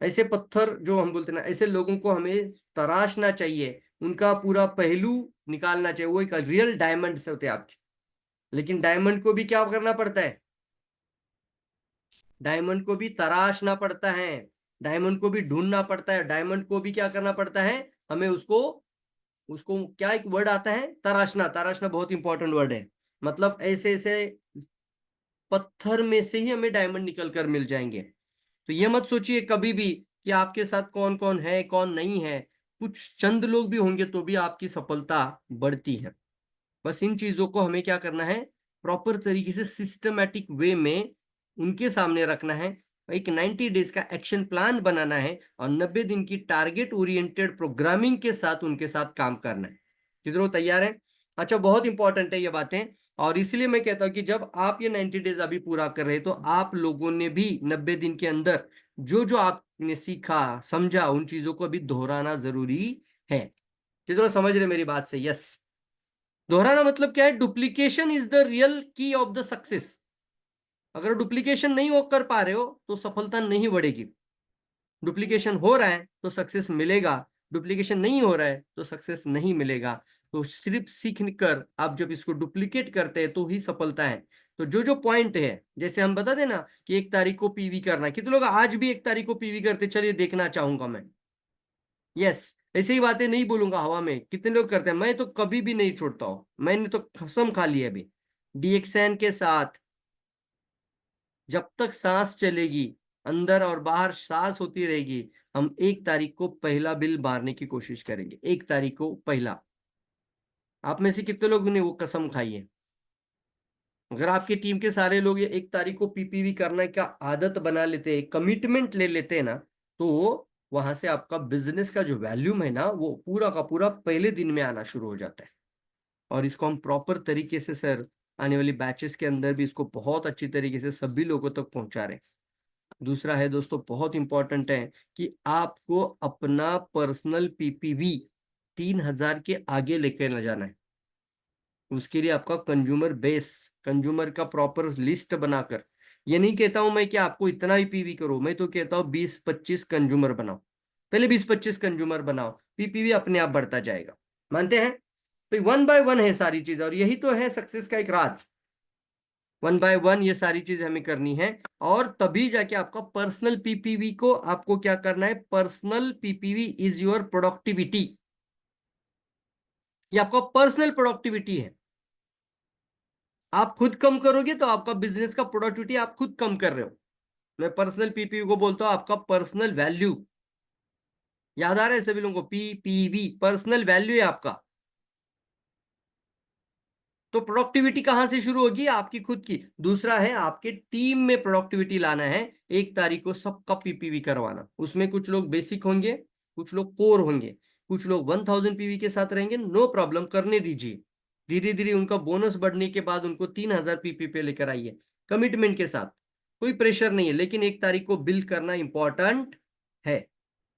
ऐसे पत्थर जो हम बोलते हैं ना, ऐसे लोगों को हमें तराशना चाहिए, उनका पूरा पहलू निकालना चाहिए। वो एक रियल डायमंड से होते हैं आपके। लेकिन डायमंड को भी क्या करना पड़ता है, डायमंड को भी तराशना पड़ता है, डायमंड को भी ढूंढना पड़ता है, डायमंड को भी क्या करना पड़ता है, हमें उसको उसको क्या एक वर्ड आता है, तराशना। तराशना बहुत इंपॉर्टेंट वर्ड है। मतलब ऐसे ऐसे पत्थर में से ही हमें डायमंड निकल कर मिल जाएंगे। तो ये मत सोचिए कभी भी कि आपके साथ कौन कौन है कौन नहीं है, कुछ चंद लोग भी होंगे तो भी आपकी सफलता बढ़ती है। बस इन चीजों को हमें क्या करना है, प्रॉपर तरीके से सिस्टमेटिक वे में उनके सामने रखना है। एक 90 डेज का एक्शन प्लान बनाना है और 90 दिन की टारगेट ओरिएंटेड प्रोग्रामिंग के साथ उनके साथ काम करना है। कितने लोग तैयार हैं? अच्छा, बहुत इंपॉर्टेंट है ये बातें। और इसलिए मैं कहता हूं कि जब आप ये 90 डेज अभी पूरा कर रहे हैं, तो आप लोगों ने भी 90 दिन के अंदर जो जो आपने सीखा समझा, उन चीजों को अभी दोहराना जरूरी है। कितने लोग समझ रहे मेरी बात से? यस। दोहराना मतलब क्या है, डुप्लीकेशन इज द रियल की ऑफ द सक्सेस। अगर डुप्लीकेशन नहीं हो कर पा रहे हो तो सफलता नहीं बढ़ेगी। डुप्लीकेशन हो रहा है तो सक्सेस मिलेगा, डुप्लीकेशन नहीं हो रहा है तो सक्सेस नहीं मिलेगा। तो सिर्फ सीख कर आप जब इसको डुप्लीकेट करते हैं तो ही सफलता है। तो जो जो पॉइंट है, जैसे हम बता देना कि 1 तारीख को पीवी करना है, कितने लोग आज भी 1 तारीख को पीवी करते, चलिए देखना चाहूंगा मैं। यस। ऐसे ही बातें नहीं बोलूंगा हवा में, कितने लोग करते हैं, मैं तो कभी भी नहीं छोड़ता हूं, मैंने तो कसम खा ली है अभी डीएक्सएन के साथ। जब तक सांस चलेगी, अंदर और बाहर सांस होती रहेगी, हम 1 तारीख को पहला बिल मारने की कोशिश करेंगे। 1 तारीख को पहला। आप में से कितने लोगों ने वो कसम खाई है? अगर आपकी टीम के सारे लोग ये 1 तारीख को पीपीवी करने का आदत बना लेते हैं, कमिटमेंट ले लेते हैं ना, तो वहां से आपका बिजनेस का जो वैल्यूम है ना, वो पूरा का पूरा पहले दिन में आना शुरू हो जाता है। और इसको हम प्रॉपर तरीके से सर आने वाली बैचेस के अंदर भी इसको बहुत अच्छी तरीके से सभी लोगों तक पहुंचा रहे हैं। दूसरा है दोस्तों, बहुत इंपॉर्टेंट है कि आपको अपना पर्सनल पीपीवी 3,000 के आगे लेकर न जाना है। उसके लिए आपका कंज्यूमर बेस, कंज्यूमर का प्रॉपर लिस्ट बनाकर, ये नहीं कहता हूं मैं कि आपको इतना ही पीवी करो, मैं तो कहता हूं 20-25 कंज्यूमर बनाओ। पहले 20-25 कंज्यूमर बनाओ, पीपीवी अपने आप बढ़ता जाएगा। मानते हैं? तो 1 बाय 1 है सारी चीज, और यही तो है सक्सेस का एक राज। 1 बाय 1 ये सारी चीज हमें करनी है, और तभी जाके आपका पर्सनल पीपीवी को आपको क्या करना है, personal PPV is your productivity, ये आपका पर्सनल प्रोडक्टिविटी है। आप खुद कम करोगे तो आपका बिजनेस का प्रोडक्टिविटी आप खुद कम कर रहे हो। मैं पर्सनल पीपीवी को बोलता हूं आपका पर्सनल वैल्यू। याद आ रहा है सभी लोगों को, पीपीवी पर्सनल वैल्यू है आपका। तो प्रोडक्टिविटी कहां से शुरू होगी, आपकी खुद की। दूसरा है आपके टीम में प्रोडक्टिविटी लाना है। 1 तारीख को सबका पीपीवी करवाना, उसमें कुछ लोग बेसिक होंगे, कुछ लोग कोर होंगे, कुछ लोग 1000 पीवी के साथ रहेंगे, नो प्रॉब्लम, करने दीजिए। धीरे धीरे उनका बोनस बढ़ने के बाद उनको 3000 पीपी पे लेकर आइए, कमिटमेंट के साथ, कोई प्रेशर नहीं है। लेकिन 1 तारीख को बिल करना इंपॉर्टेंट है,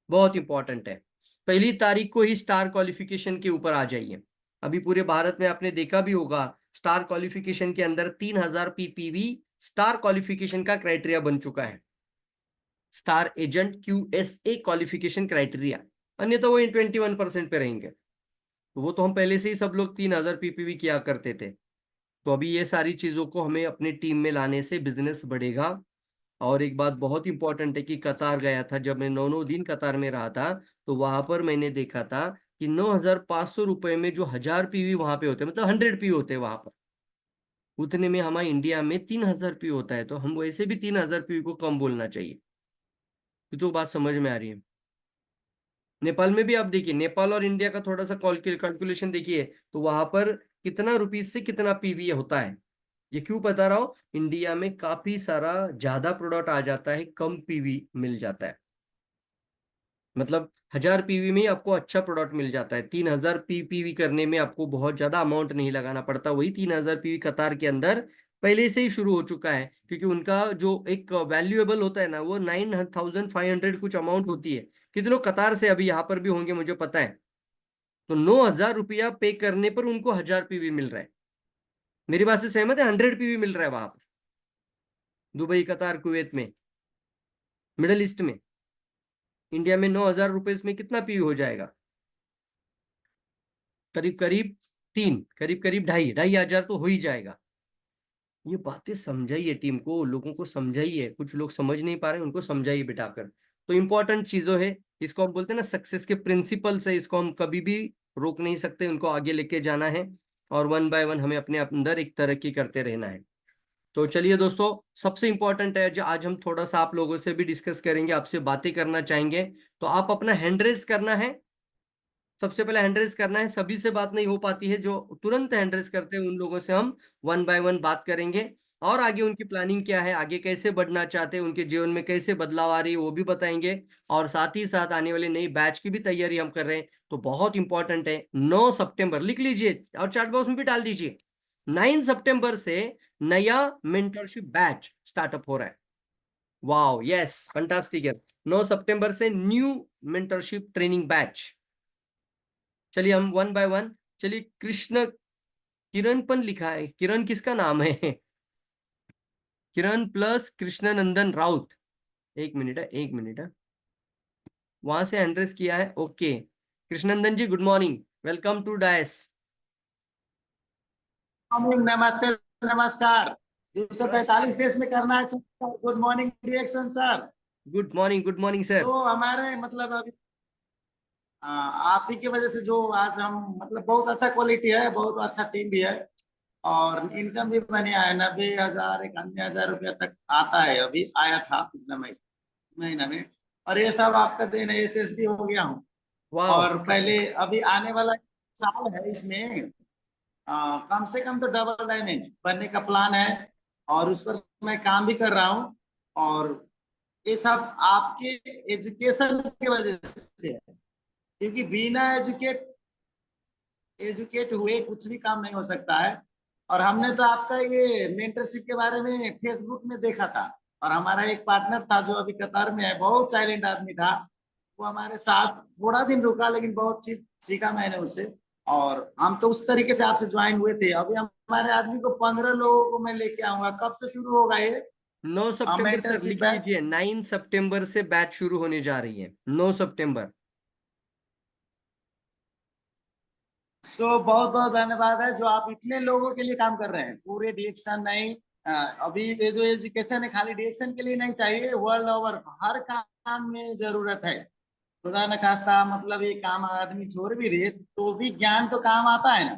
बहुत इंपॉर्टेंट है। 1 तारीख को ही स्टार क्वालिफिकेशन के ऊपर आ जाइए। अभी पूरे भारत में आपने देखा भी होगा, स्टार क्वालिफिकेशन के अंदर 3000 पीपीवी स्टार क्वालिफिकेशन का क्राइटेरिया बन चुका है, स्टार एजेंट क्यूएसए क्वालिफिकेशन क्राइटेरिया। अन्यथा वो 21% पे रहेंगे। तो वो तो हम पहले से ही सब लोग 3000 पीपीवी किया करते थे। तो अभी ये सारी चीजों को हमें अपने टीम में लाने से बिजनेस बढ़ेगा। और एक बात बहुत इंपॉर्टेंट है कि कतार गया था, जब मैं 9 दिन कतार में रहा था, तो वहां पर मैंने देखा था कि 9500 रुपए में जो 1000 पीवी वहां पे होते हैं, मतलब 100 पी होते हैं वहां पर, उतने में हमारे इंडिया में 3000 पी होता है। तो हम वैसे भी 3000 पी को कम बोलना चाहिए। तो बात समझ में आ रही है। नेपाल में भी आप देखिए, नेपाल और इंडिया का थोड़ा सा कैलकुलेशन देखिए, तो वहां पर कितना रुपीज से कितना पीवी होता है। ये क्यों बता रहा हूं, इंडिया में काफी सारा ज्यादा प्रोडक्ट आ जाता है, कम पीवी मिल जाता है। मतलब 1000 पीवी में ही आपको अच्छा प्रोडक्ट मिल जाता है, 3000 पीवी करने में आपको बहुत ज्यादा अमाउंट नहीं लगाना पड़ता। वही 3000 पीवी कतार के अंदर पहले से ही शुरू हो चुका है, क्योंकि उनका जो एक वैल्यूएबल होता है ना, वो 9500 कुछ अमाउंट होती है। कितने लोग कतार से अभी यहाँ पर भी होंगे मुझे पता है। तो 9000 रुपया पे करने पर उनको 1000 पीवी मिल रहा है। मेरी बात से सहमत है, 100 पीवी मिल रहा है वहां पर, दुबई, कतार, कुवैत में, मिडल ईस्ट में। इंडिया में 9000 रुपये में कितना पीवी हो जाएगा, करीब करीब 3, करीब करीब 2,500 तो हो ही जाएगा। ये बातें समझाइए, टीम को, लोगों को समझाइए। कुछ लोग समझ नहीं पा रहे, उनको समझाइए बिठाकर। तो इंपॉर्टेंट चीजों है, इसको हम बोलते हैं ना सक्सेस के प्रिंसिपल्स है, इसको हम कभी भी रोक नहीं सकते, उनको आगे लेके जाना है। और 1 बाय 1 हमें अपने अंदर एक तरक्की करते रहना है। तो चलिए दोस्तों, सबसे इंपॉर्टेंट है जो आज हम थोड़ा सा आप लोगों से भी डिस्कस करेंगे, आपसे बातें करना चाहेंगे। तो आप अपना हैंड रेज करना है, सबसे पहले हैंड रेज करना है। सभी से बात नहीं हो पाती है, जो तुरंत हैंड रेज करते हैं उन लोगों से हम 1 बाय 1 बात करेंगे, और आगे उनकी प्लानिंग क्या है, आगे कैसे बढ़ना चाहते हैं, उनके जीवन में कैसे बदलाव आ रही है वो भी बताएंगे। और साथ ही साथ आने वाले नई बैच की भी तैयारी हम कर रहे हैं। तो बहुत इंपॉर्टेंट है, 9 सितंबर लिख लीजिए और चैट बॉक्स में भी डाल दीजिए। 9 सितंबर से नया मेंटरशिप बैच स्टार्टअप हो रहा है। वाओ, यस, फंटास्टिक है। 9 सितंबर से न्यू मेंटरशिप ट्रेनिंग बैच। चलिए हम 1 बाय 1। चलिए, कृष्ण किरणपन लिखा है, किरण किसका नाम है? किरण प्लस कृष्णनंदन राउत। एक मिनट है, एक मिनट है, वहां से एड्रेस किया है, okay. Krishnanandan ji, good morning, welcome to dais. Morning, नमस्ते, नमस्कार। 245 देश में करना है। Good morning reaction sir. Good morning, good morning sir. हमारे मतलब अभी आप ही की वजह से जो आज हम मतलब बहुत अच्छा क्वालिटी है, बहुत अच्छा टीम भी है, और इनकम भी बढ़िया है। 90,000 91,000 रुपया तक आता है, अभी आया था पिछला महीना में। और ये सब आपका देन है, SSD हो गया हूँ। वाह। और पहले अभी आने वाला साल है, इसमें कम से कम तो डबल डायमंड बनने का प्लान है, और उस पर मैं काम भी कर रहा हूँ। और ये सब आपके एजुकेशन की वजह से है, क्योंकि बिना एजुकेट हुए कुछ भी काम नहीं हो सकता है। और हमने तो आपका ये मेंटरशिप के बारे में फेसबुक में देखा था, और हमारा एक पार्टनर था जो अभी कतार में है, बहुत टैलेंट आदमी था। वो हमारे साथ थोड़ा दिन रुका, लेकिन बहुत चीज सीखा मैंने उससे। और हम तो उस तरीके से आपसे ज्वाइन हुए थे। अभी हमारे आदमी को 15 लोगों को मैं लेके आऊंगा। कब से शुरू होगा ये 9 सितंबर सर, मेंटरशिप लिख बैच? लीजिए, 9 सितंबर से बैच शुरू होने जा रही है, 9 सितंबर। बहुत बहुत धन्यवाद है जो आप इतने लोगों के लिए काम कर रहे हैं, पूरे डिएक्शन नहीं, अभी ये जो एजुकेशन है खाली डिरेक्शन के लिए नहीं चाहिए, वर्ल्ड ओवर हर काम में जरूरत है। खुदा न खास्ता मतलब ये काम आदमी छोड़ भी दे तो भी ज्ञान तो काम आता है ना।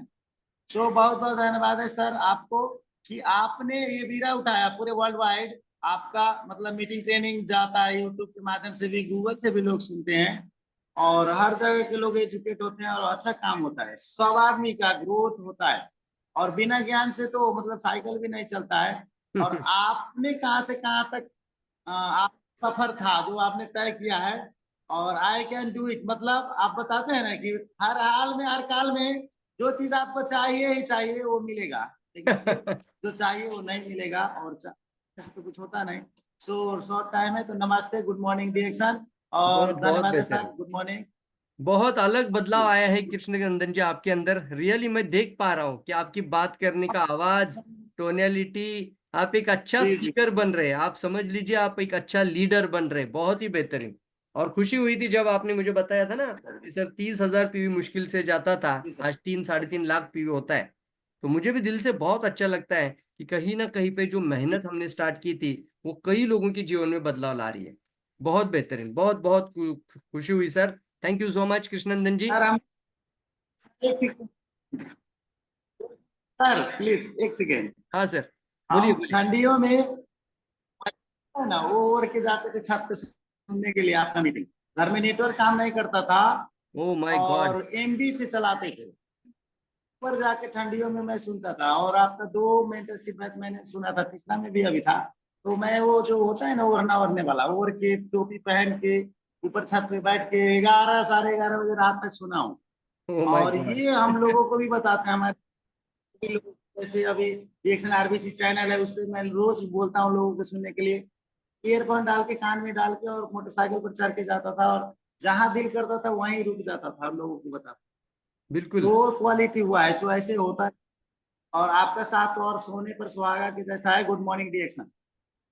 तो बहुत बहुत धन्यवाद है सर आपको कि आपने ये बीड़ा उठाया पूरे वर्ल्ड वाइड। आपका मतलब मीटिंग ट्रेनिंग जाता है यूट्यूब के माध्यम से भी, गूगल से भी लोग सुनते हैं और हर जगह के लोग एजुकेट होते हैं और अच्छा काम होता है, सब आदमी का ग्रोथ होता है। और बिना ज्ञान से तो मतलब साइकिल भी नहीं चलता है। और आपने कहाँ से कहाँ तक आप सफर था जो आपने तय किया है, और आई कैन डू इट मतलब आप बताते हैं ना कि हर हाल में हर काल में जो चीज आपको चाहिए ही चाहिए वो मिलेगा, लेकिन सिर्फ जो चाहिए वो नहीं मिलेगा, और ऐसे तो कुछ होता नहीं। सो शॉर्ट टाइम है तो नमस्ते, गुड मॉर्निंग डिएक्शन, और बहुत बहुत धन्यवाद है सर, बेहतरीन। Good morning. बहुत अलग बदलाव जी आया है कृष्ण नंदन जी आपके अंदर। रियली मैं देख पा रहा हूँ कि आपकी बात करने का आवाज, टोनैलिटी, आप एक अच्छा जी जी स्पीकर बन रहे हैं। आप समझ लीजिए आप एक अच्छा लीडर बन रहे हैं। बहुत ही बेहतरीन। और खुशी हुई थी जब आपने मुझे बताया था ना कि सर 30,000 पीवी मुश्किल से जाता था, जी सर। आज 3-3.5 लाख पीवी होता है। तो मुझे भी दिल से बहुत अच्छा लगता है कि कहीं ना कहीं पे जो जी मेहनत हमने स्टार्ट की थी वो कई लोगों के जीवन में बदलाव ला रही है। बहुत बेहतरीन, बहुत बहुत खुशी हुई sir. Thank you so much Krishnanandan ji. Sir हम एक सेकंड, सर प्लीज एक सेकेंड। हाँ सर, बोलिए हम बोलिए। ठंडियों में है ना वो ओढ़ के जाते थे छत पे सुनने के लिए आपका मीटिंग। घर में नेटवर्क काम नहीं करता था ओ माय गॉड। और एमबी से चलाते थे। ऊपर जाके ठंडियों में मैं सुनता था, और आपका 2 मेंटरशिप बैच मैंने सुना था, तीसरा में भी अभी था। तो मैं वो जो होता है ना ओढ़ना ओढ़ने वाला, ओढ़ के टोपी पहन के ऊपर छत पे बैठ के 11 साढ़े 11 बजे रात तक सुना हूँ। ओ माय और गॉड। ये हम लोगों को भी बताते हैं हमारे लोग, जैसे अभी रिएक्शन आरबीसी चैनल है उस पर मैं रोज बोलता हूँ लोगों को सुनने के लिए। ईयरफोन डाल के कान में डाल के और मोटरसाइकिल पर चढ़ के जाता था, और जहां दिल करता था वहीं रुक जाता था, हम लोगों को बताता। बिल्कुल। तो क्वालिटी हुआ है, सो ऐसे होता है। और आपका साथ तो और सोने पर सुहागा के जैसा है, good morning DXN.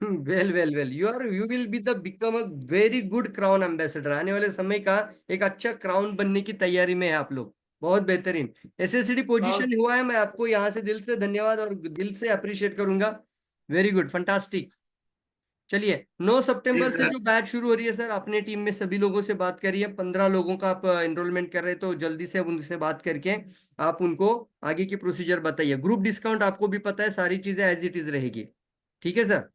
Well well well, you will be the become a very good crown ambassador. आने वाले समय का एक अच्छा क्राउन बनने की तैयारी में है आप लोग। बहुत बेहतरीन एसएससीडी और पोजीशन हुआ है। मैं आपको यहाँ से दिल से धन्यवाद और दिल से अप्रिशिएट करूंगा। Very good, fantastic. चलिए, 9 सितंबर जी से सर। जो बैच शुरू हो रही है सर, अपने टीम में सभी लोगों से बात करिए। 15 लोगों का आप एनरोलमेंट कर रहे हैं, तो जल्दी से उनसे बात करके आप उनको आगे की प्रोसीजर बताइए। ग्रुप डिस्काउंट आपको भी पता है, सारी चीजें एज इट इज रहेगी। ठीक है सर।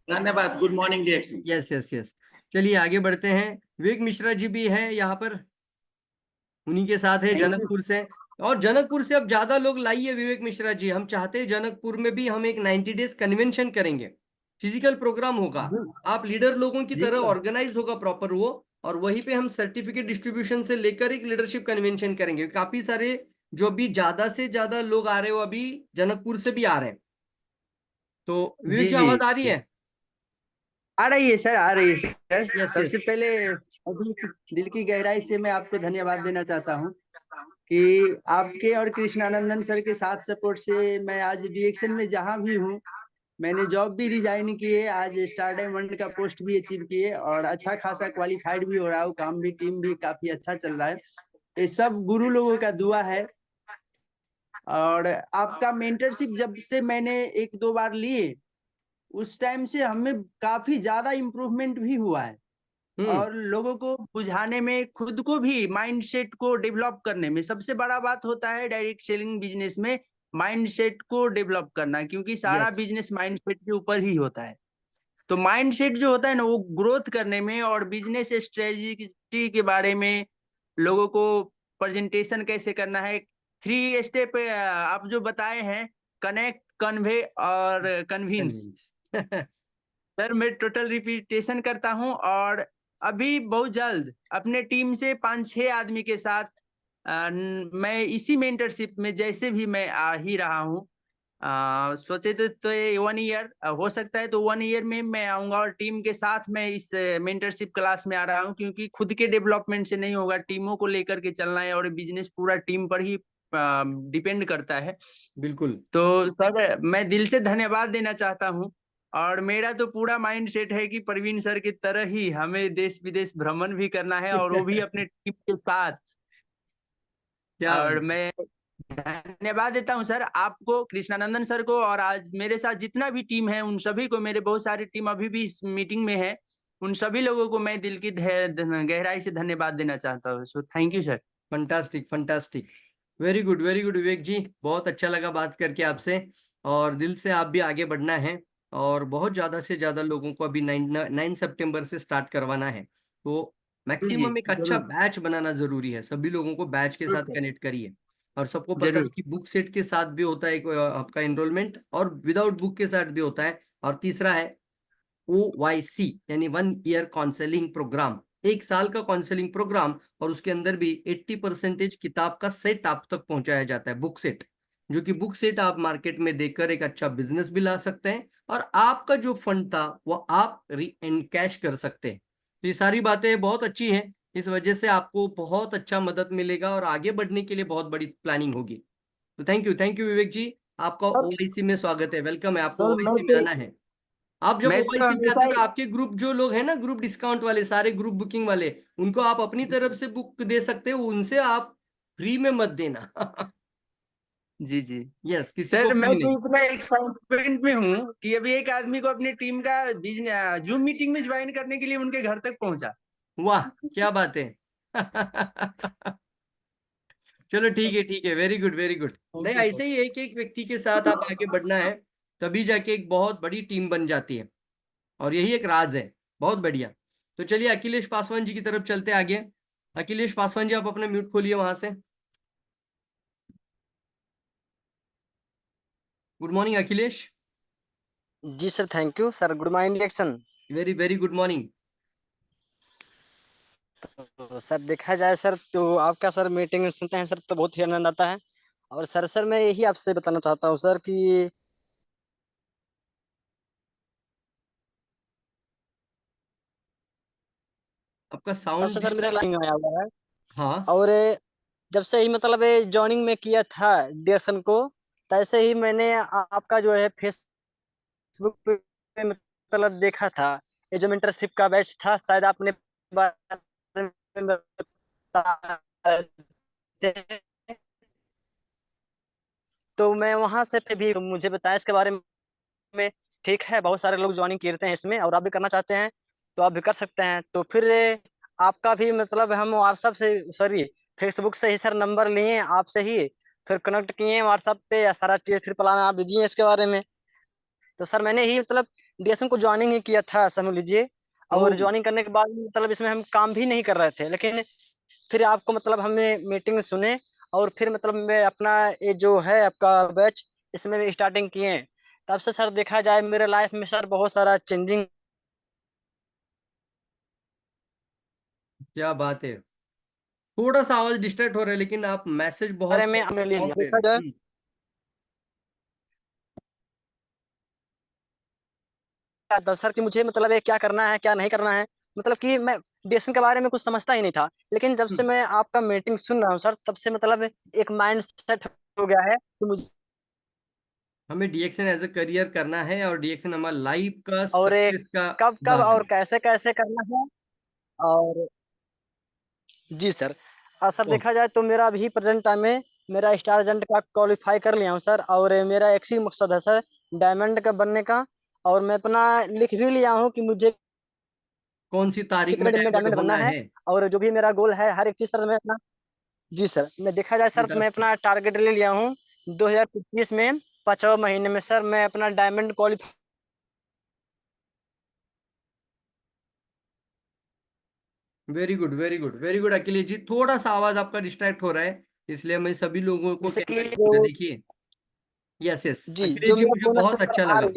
धन्यवाद, good morning DXN. Yes yes yes. चलिए आगे बढ़ते हैं। विवेक मिश्रा जी भी हैं यहाँ पर, उन्हीं के साथ है थैंक यू। जनकपुर से। और जनकपुर से अब ज्यादा लोग लाइए विवेक मिश्रा जी। हम चाहते हैं जनकपुर में भी हम एक 90 डेज कन्वेंशन करेंगे। फिजिकल प्रोग्राम होगा। आप लीडर लोगों की जी तरह सर। ऑर्गेनाइज होगा प्रॉपर वो। और वहीं पे हम सर्टिफिकेट डिस्ट्रीब्यूशन से लेकर एक लीडरशिप कन्वेंशन करेंगे। काफी सारे जो अभी ज्यादा से ज्यादा लोग आ रहे हो अभी जनकपुर से भी आ रहे हैं। तो विवेक जी जी, जी आवाज आ रही है? आ रही है सर, आ रही है सर। यस सबसे यस। पहले दिल की गहराई से मैं आपको धन्यवाद देना चाहता हूँ कि आपके और कृष्णानंदन सर के साथ सपोर्ट से मैं आज डिएक्शन में जहाँ भी हूँ, मैंने जॉब भी रिजाइन किए, आज स्टार डायमंड का पोस्ट भी अचीव किए और अच्छा खासा क्वालिफाइड भी हो रहा हूँ। काम भी, टीम भी काफी अच्छा चल रहा है। ये सब गुरु लोगों का दुआ है। और आपका मेंटरशिप जब से मैंने 1-2 बार लिए, उस टाइम से हमें काफी ज्यादा इम्प्रूवमेंट भी हुआ है। हम्म। और लोगों को बुझाने में, खुद को भी माइंडसेट को डेवलप करने में सबसे बड़ा बात होता है डायरेक्ट सेलिंग बिजनेस में, माइंडसेट को डेवलप करना, क्योंकि सारा यस। बिजनेस माइंडसेट के ऊपर ही होता है। तो माइंडसेट जो होता है ना, वो ग्रोथ करने में और बिजनेस स्ट्रेटजी के बारे में लोगों को प्रेजेंटेशन कैसे करना है, 3 स्टेप आप जो बताए हैं, कनेक्ट, कन्वे और कन्विंस। कन्विंस। सर मैं टोटल रिपीटेशन करता हूं, और अभी बहुत जल्द अपने टीम से 5-6 आदमी के साथ मैं इसी मेंटरशिप में, जैसे भी मैं आ ही रहा हूं, सोचे तो ये 1 ईयर हो सकता है, तो 1 ईयर में मैं आऊंगा और टीम के साथ मैं इस मेंटरशिप क्लास में आ रहा हूं, क्योंकि खुद के डेवलपमेंट से नहीं होगा, टीमों को लेकर के चलना है और बिजनेस पूरा टीम पर ही डिपेंड करता है। बिल्कुल। तो सर मैं दिल से धन्यवाद देना चाहता हूँ। और मेरा तो पूरा माइंड सेट है कि प्रवीण सर की तरह ही हमें देश विदेश भ्रमण भी करना है, और वो भी अपने टीम के साथ। क्या और बात है। मैं धन्यवाद देता हूं सर आपको, कृष्णानंदन सर को, और आज मेरे साथ जितना भी टीम है उन सभी को, मेरे बहुत सारी टीम अभी भी इस मीटिंग में है, उन सभी लोगों को मैं दिल की गहराई से धन्यवाद देना चाहता हूँ। So thank you sir. Fantastic fantastic, very good Vivek ji, बहुत अच्छा लगा बात करके आपसे। और दिल से आप भी आगे बढ़ना है, और बहुत ज्यादा से ज्यादा लोगों को अभी 9 सितंबर से स्टार्ट करवाना है। तो जी जी मैक्सिमम एक अच्छा जरूर बैच बनाना जरूरी है, सभी लोगों को बैच के साथ कनेक्ट करिए। और सबको पता है जरूर। कि बुक सेट के साथ भी होता है आपका एनरोलमेंट, और विदाउट बुक के साथ भी होता है। और तीसरा है OYC, यानी 1 ईयर काउंसलिंग प्रोग्राम, 1 साल का काउंसलिंग प्रोग्राम। और उसके अंदर भी 80% किताब का सेट आप तक पहुंचाया जाता है, बुक सेट, जो कि बुक सेट आप मार्केट में देकर एक अच्छा बिजनेस भी ला सकते हैं, और आपका जो फंड था वो आप री एनकैश कर सकते हैं। तो ये सारी बातें बहुत अच्छी हैं, इस वजह से आपको बहुत अच्छा मदद मिलेगा, और आगे बढ़ने के लिए बहुत बड़ी प्लानिंग होगी। तो थैंक यू विवेक जी, आपका सर OIC में स्वागत है, वेलकम है, आपको सर OIC में आना है। आप जब मैं तो OIC में हमेशा आते हैं तो आपके ग्रुप जो लोग हैं ना, ग्रुप डिस्काउंट वाले, सारे ग्रुप बुकिंग वाले, उनको आप अपनी तरफ से बुक दे सकते हो, उनसे आप फ्री में मत देना। जी जी यस, किसी को सर, मैं फ्री तो नहीं। इतना एक्साइटमेंट में हूँ कि अभी एक आदमी को अपनी टीम का जूम मीटिंग में ज्वाइन करने के लिए उनके घर तक पहुंचा। वाह, क्या बात है। चलो ठीक है, वेरी गुड वेरी गुड। नहीं, थैंक यू सर। ऐसे ही एक एक व्यक्ति के साथ आप आगे बढ़ना है, तभी जाके एक बहुत बड़ी टीम बन जाती है, और यही एक राज है। बहुत बढ़िया। तो चलिए अखिलेश पासवान जी की तरफ चलते आगे। अखिलेश पासवान जी, आप अपना म्यूट खोलिए वहां से। Good morning Akhilesh. Ji sir, thank you sir. Good morning action. Very very good morning. तो सर देखा जाए सर, तो आपका सर मीटिंग में सुनते हैं सर तो बहुत ही आनंद आता है। और सर मैं यही आपसे बताना चाहता हूँ सर कि आपका तब साउंड से सर भी। मेरा लाइन आया हुआ है। हाँ। और जब से ही मतलब ज्वाइनिंग में किया था डिएक्शन को, तैसे ही मैंने आपका जो है फेसबुक पे मतलब देखा था। ये जो मेंटरशिप का बैच था, शायद आपने बारे में बताया थे। तो मैं वहां से फिर भी मुझे बताया इसके बारे में। ठीक है, बहुत सारे लोग ज्वाइनिंग करते हैं इसमें, और आप भी करना चाहते हैं तो आप भी कर सकते हैं। तो फिर आपका भी मतलब हम व्हाट्सएप से, सॉरी, फेसबुक से ही सर नंबर लिए आपसे ही, फिर कनेक्ट किए व्हाट्सएप पे, या सारा चीज फिर प्लान आप दिए इसके बारे में। तो सर मैंने ही मतलब डीएसएम को ज्वाइनिंग ही किया था समझ लीजिए। ओ, और ज्वाइनिंग करने के बाद मतलब इसमें हम काम भी नहीं कर रहे थे, लेकिन फिर आपको मतलब हमें मीटिंग में सुने, और फिर मतलब मैं अपना ये जो है आपका बैच, इसमें स्टार्टिंग किए। तब से सर देखा जाए मेरे लाइफ में सर बहुत सारा चेंजिंग। क्या बात है। थोड़ा सा आवाज डिस्टर्ब हो रहा है, लेकिन आप मैसेज बारे बहुत में हमने ले लिया स्ट्रांग दे देखा रहे जाए, हैं। था सर कि मुझे मतलब ये क्या करना है क्या नहीं करना है। मतलब कि मैं डीएसएन के बारे में कुछ समझता ही नहीं था, लेकिन जब से हम्म। मैं आपका मीटिंग सुन रहा हूँ सर, तब से मतलब एक माइंड सेट हो गया है कि मुझे। हमें डीएक्शन एज अ करियर करना है, और डीएक्शन हमारा लाइफ का और ये सक्सेस का कब कब उदाहरण और है। कैसे कैसे करना है। और जी सर। सर ओ, देखा जाए तो मेरा अभी प्रेजेंट टाइम में मेरा स्टार एजेंट का क्वालिफाई कर लिया हूँ सर। और मेरा एक ही मकसद है सर, डायमंड का बनने का। और मैं अपना लिख भी लिया हूँ कि मुझे कौन सी तारीख में कितने दिन में डायमंड डायमंड बनना होना है। है। और जो भी मेरा गोल है हर एक चीज सर मैं अपना। जी सर, मैं देखा जाए सर मैं फंटास्टिक। अपना टारगेट ले लिया हूँ 2025 में 5वें महीने में सर मैं अपना diamond qualify. Very good very good very good Akhilesh ji, थोड़ा सा आवाज आपका डिस्ट्रैक्ट हो रहा है, इसलिए मैं सभी लोगों को जैसे कहना कि चाहूंगा, जो देखिए। यस यस जी अखिलेश जो जी, मेरा मुझे बोनस बहुत सर अच्छा आ लगा। रही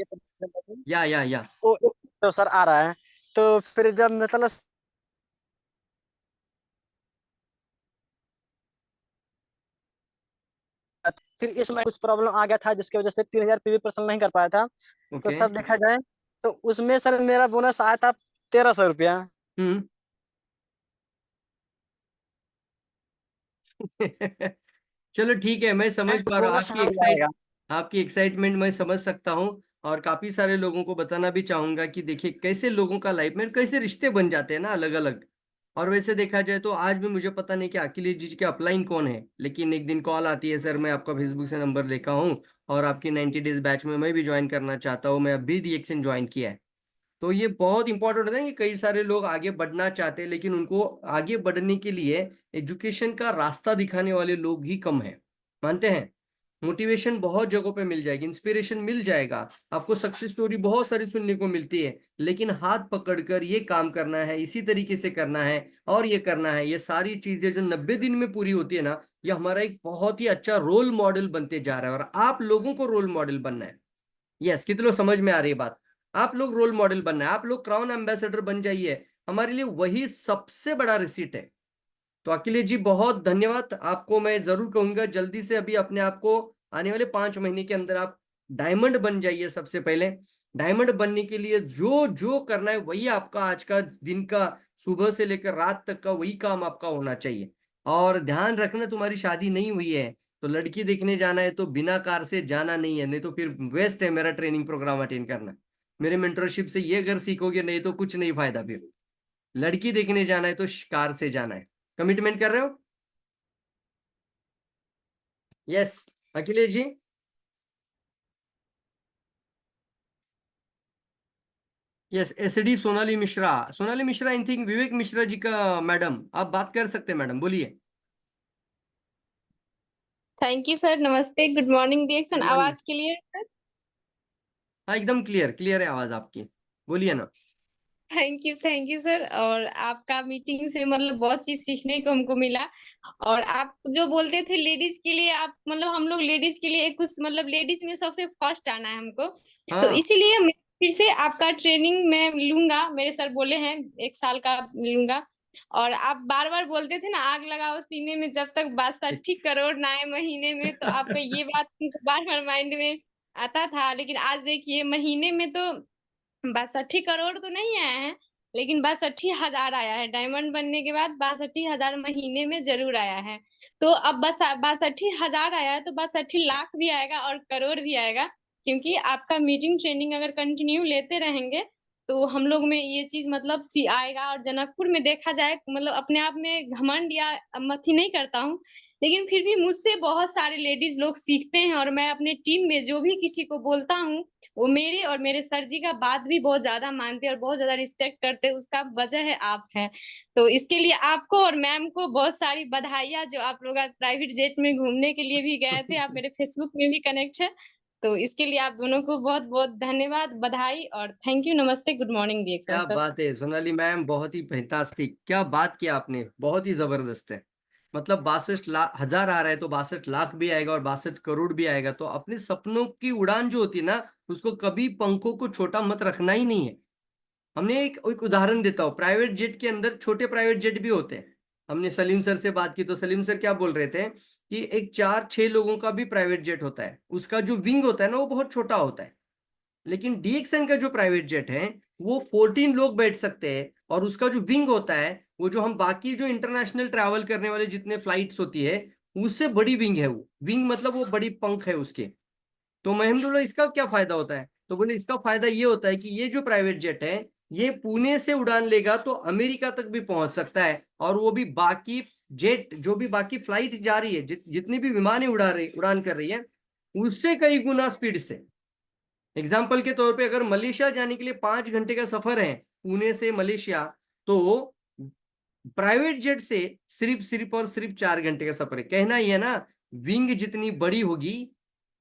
है, या वो तो सर आ रहा है। तो फिर जब मतलब फिर इसमें कुछ प्रॉब्लम आ गया था, जिसकी वजह से 3000 पीवी पर्सन नहीं कर पाया था। तो ओके। सर देखा जाए तो उसमें सर मेरा बोनस आया था 1300 रुपया। हम्म। चलो ठीक है, मैं समझ पा रहा हूँ बोनस आपकी आ जाएगा। आपकी एक्साइटमेंट मैं समझ सकता हूँ। और काफी सारे लोगों को बताना भी चाहूंगा कि देखिए कैसे लोगों का लाइफ में कैसे रिश्ते बन जाते हैं ना, अलग अलग। और वैसे देखा जाए तो आज भी मुझे पता नहीं कि अखिलेश जी के अपलाइन कौन है, लेकिन एक दिन कॉल आती है, सर मैं आपका फेसबुक से नंबर देखा हूँ और आपकी 90 डेज बैच में मैं भी ज्वाइन करना चाहता हूँ, मैं अभी रिएक्शन ज्वाइन किया है। तो ये बहुत इंपॉर्टेंट होता है कि कई सारे लोग आगे बढ़ना चाहते हैं, लेकिन उनको आगे बढ़ने के लिए एजुकेशन का रास्ता दिखाने वाले लोग ही कम है। मानते हैं? मोटिवेशन बहुत जगहों पे मिल जाएगी, इंस्पिरेशन मिल जाएगा, आपको सक्सेस स्टोरी बहुत सारी सुनने को मिलती है, लेकिन हाथ पकड़कर ये काम करना है, इसी तरीके से करना है और ये करना है, ये सारी चीजें जो 90 दिन में पूरी होती है ना, ये हमारा एक बहुत ही अच्छा रोल मॉडल बनते जा रहा है। और आप लोगों को रोल मॉडल बनना है। यस, कितने लोग समझ में आ रही है बात? आप लोग रोल मॉडल बनना है, आप लोग क्राउन एम्बेसडर बन जाइए, हमारे लिए वही सबसे बड़ा रिसीट है। तो अखिलेश जी बहुत धन्यवाद, आपको मैं जरूर कहूंगा जल्दी से अभी अपने आप को आने वाले 5 महीने के अंदर आप डायमंड बन जाइए। सबसे पहले डायमंड बनने के लिए जो जो करना है वही आपका आज का दिन का सुबह से लेकर रात तक का वही काम आपका होना चाहिए। और ध्यान रखना, तुम्हारी शादी नहीं हुई है तो लड़की देखने जाना है तो बिना कार से जाना नहीं है, नहीं तो फिर वेस्ट है मेरा ट्रेनिंग प्रोग्राम अटेंड करना। मेरे मेंटरशिप से ये अगर सीखोगे, नहीं तो कुछ नहीं फायदा। फिर लड़की देखने जाना है तो कार से जाना है। कमिटमेंट कर रहे हो? Yes Akhilesh ji. Yes SD Sonali Mishra, Sonali Mishra I think Vivek Mishra ji का मैडम, आप बात कर सकते हैं मैडम, बोलिए। थैंक यू सर, नमस्ते, good morning reaction. Good morning. आवाज क्लियर सर? हाँ एकदम क्लियर क्लियर है आवाज आपकी, बोलिए ना। Thank you sir. और आपका मीटिंग से मतलब बहुत चीज सीखने को हमको मिला। और आप जो बोलते थे लेडीज के लिए, आप मतलब हम लोग लेडीज के लिए कुछ मतलब लेडीज में सबसे फर्स्ट आना है हमको, तो हाँ इसीलिए मैं फिर से आपका ट्रेनिंग मैं लूंगा। मेरे सर बोले हैं 1 साल का लूंगा। और आप बार बार बोलते थे ना, आग लगाओ सीने में जब तक 62 करोड़ ना आए महीने में, तो आपका ये बात हमको बार बार माइंड में आता था। लेकिन आज देखिए महीने में तो 62 करोड़ तो नहीं आया है, लेकिन 62,000 आया है। डायमंड बनने के बाद 62,000 महीने में जरूर आया है। तो अब बस 62,000 आया है तो 62 लाख भी आएगा और करोड़ भी आएगा। क्योंकि आपका मीटिंग ट्रेनिंग अगर कंटिन्यू लेते रहेंगे तो हम लोग में ये चीज मतलब सी आएगा। और जनकपुर में देखा जाए, मतलब अपने आप में घमंड या मथी नहीं करता हूँ, लेकिन फिर भी मुझसे बहुत सारे लेडीज लोग सीखते हैं। और मैं अपने टीम में जो भी किसी को बोलता हूँ, वो मेरे और मेरे सर जी का बात भी बहुत ज्यादा मानते हैं और बहुत ज्यादा रिस्पेक्ट करते हैं। उसका वजह है आप हैं। तो इसके लिए आपको और मैम को बहुत सारी बधाइयाँ, जो आप लोग आज प्राइवेट जेट में घूमने के लिए भी गए थे। आप मेरे फेसबुक में भी कनेक्ट है, तो इसके लिए आप दोनों को बहुत बहुत धन्यवाद, बधाई और थैंक यू। नमस्ते, गुड मॉर्निंग रिएक्शन क्या सर। बात है सोनाली मैम, बहुत ही फैंटास्टिक, क्या बात किया आपने, बहुत ही जबरदस्त है। मतलब 62 लाख हजार आ रहा है तो 62 लाख भी आएगा और 62 करोड़ भी आएगा। तो अपने सपनों की उड़ान जो होती है ना, उसको कभी पंखों को छोटा मत रखना ही नहीं है। हमने एक उदाहरण देता हूँ, प्राइवेट जेट के अंदर छोटे प्राइवेट जेट भी होते हैं। हमने सलीम सर से बात की तो सलीम सर क्या बोल रहे थे कि एक 4-6 लोगों का भी प्राइवेट जेट होता है, उसका जो विंग होता है ना वो बहुत छोटा होता है। लेकिन डीएक्सएन का जो प्राइवेट जेट है वो 14 लोग बैठ सकते हैं, और उसका जो विंग होता है वो जो हम बाकी जो इंटरनेशनल ट्रैवल करने वाले जितने फ्लाइट्स होती है उससे बड़ी विंग है। वो विंग मतलब वो बड़ी पंख है उसके। तो मैं हम बोला इसका क्या फायदा होता है, तो बोले इसका फायदा ये होता है कि ये जो प्राइवेट जेट है ये पुणे से उड़ान लेगा तो अमेरिका तक भी पहुंच सकता है, और वो भी बाकी जेट जो भी बाकी फ्लाइट जा रही है जितनी भी विमानें उड़ान कर रही है उससे कई गुना स्पीड से। एग्जाम्पल के तौर पे अगर मलेशिया जाने के लिए 5 घंटे का सफर है पुणे से मलेशिया, तो प्राइवेट जेट से सिर्फ और सिर्फ 4 घंटे का सफर है। कहना ही है ना, विंग जितनी बड़ी होगी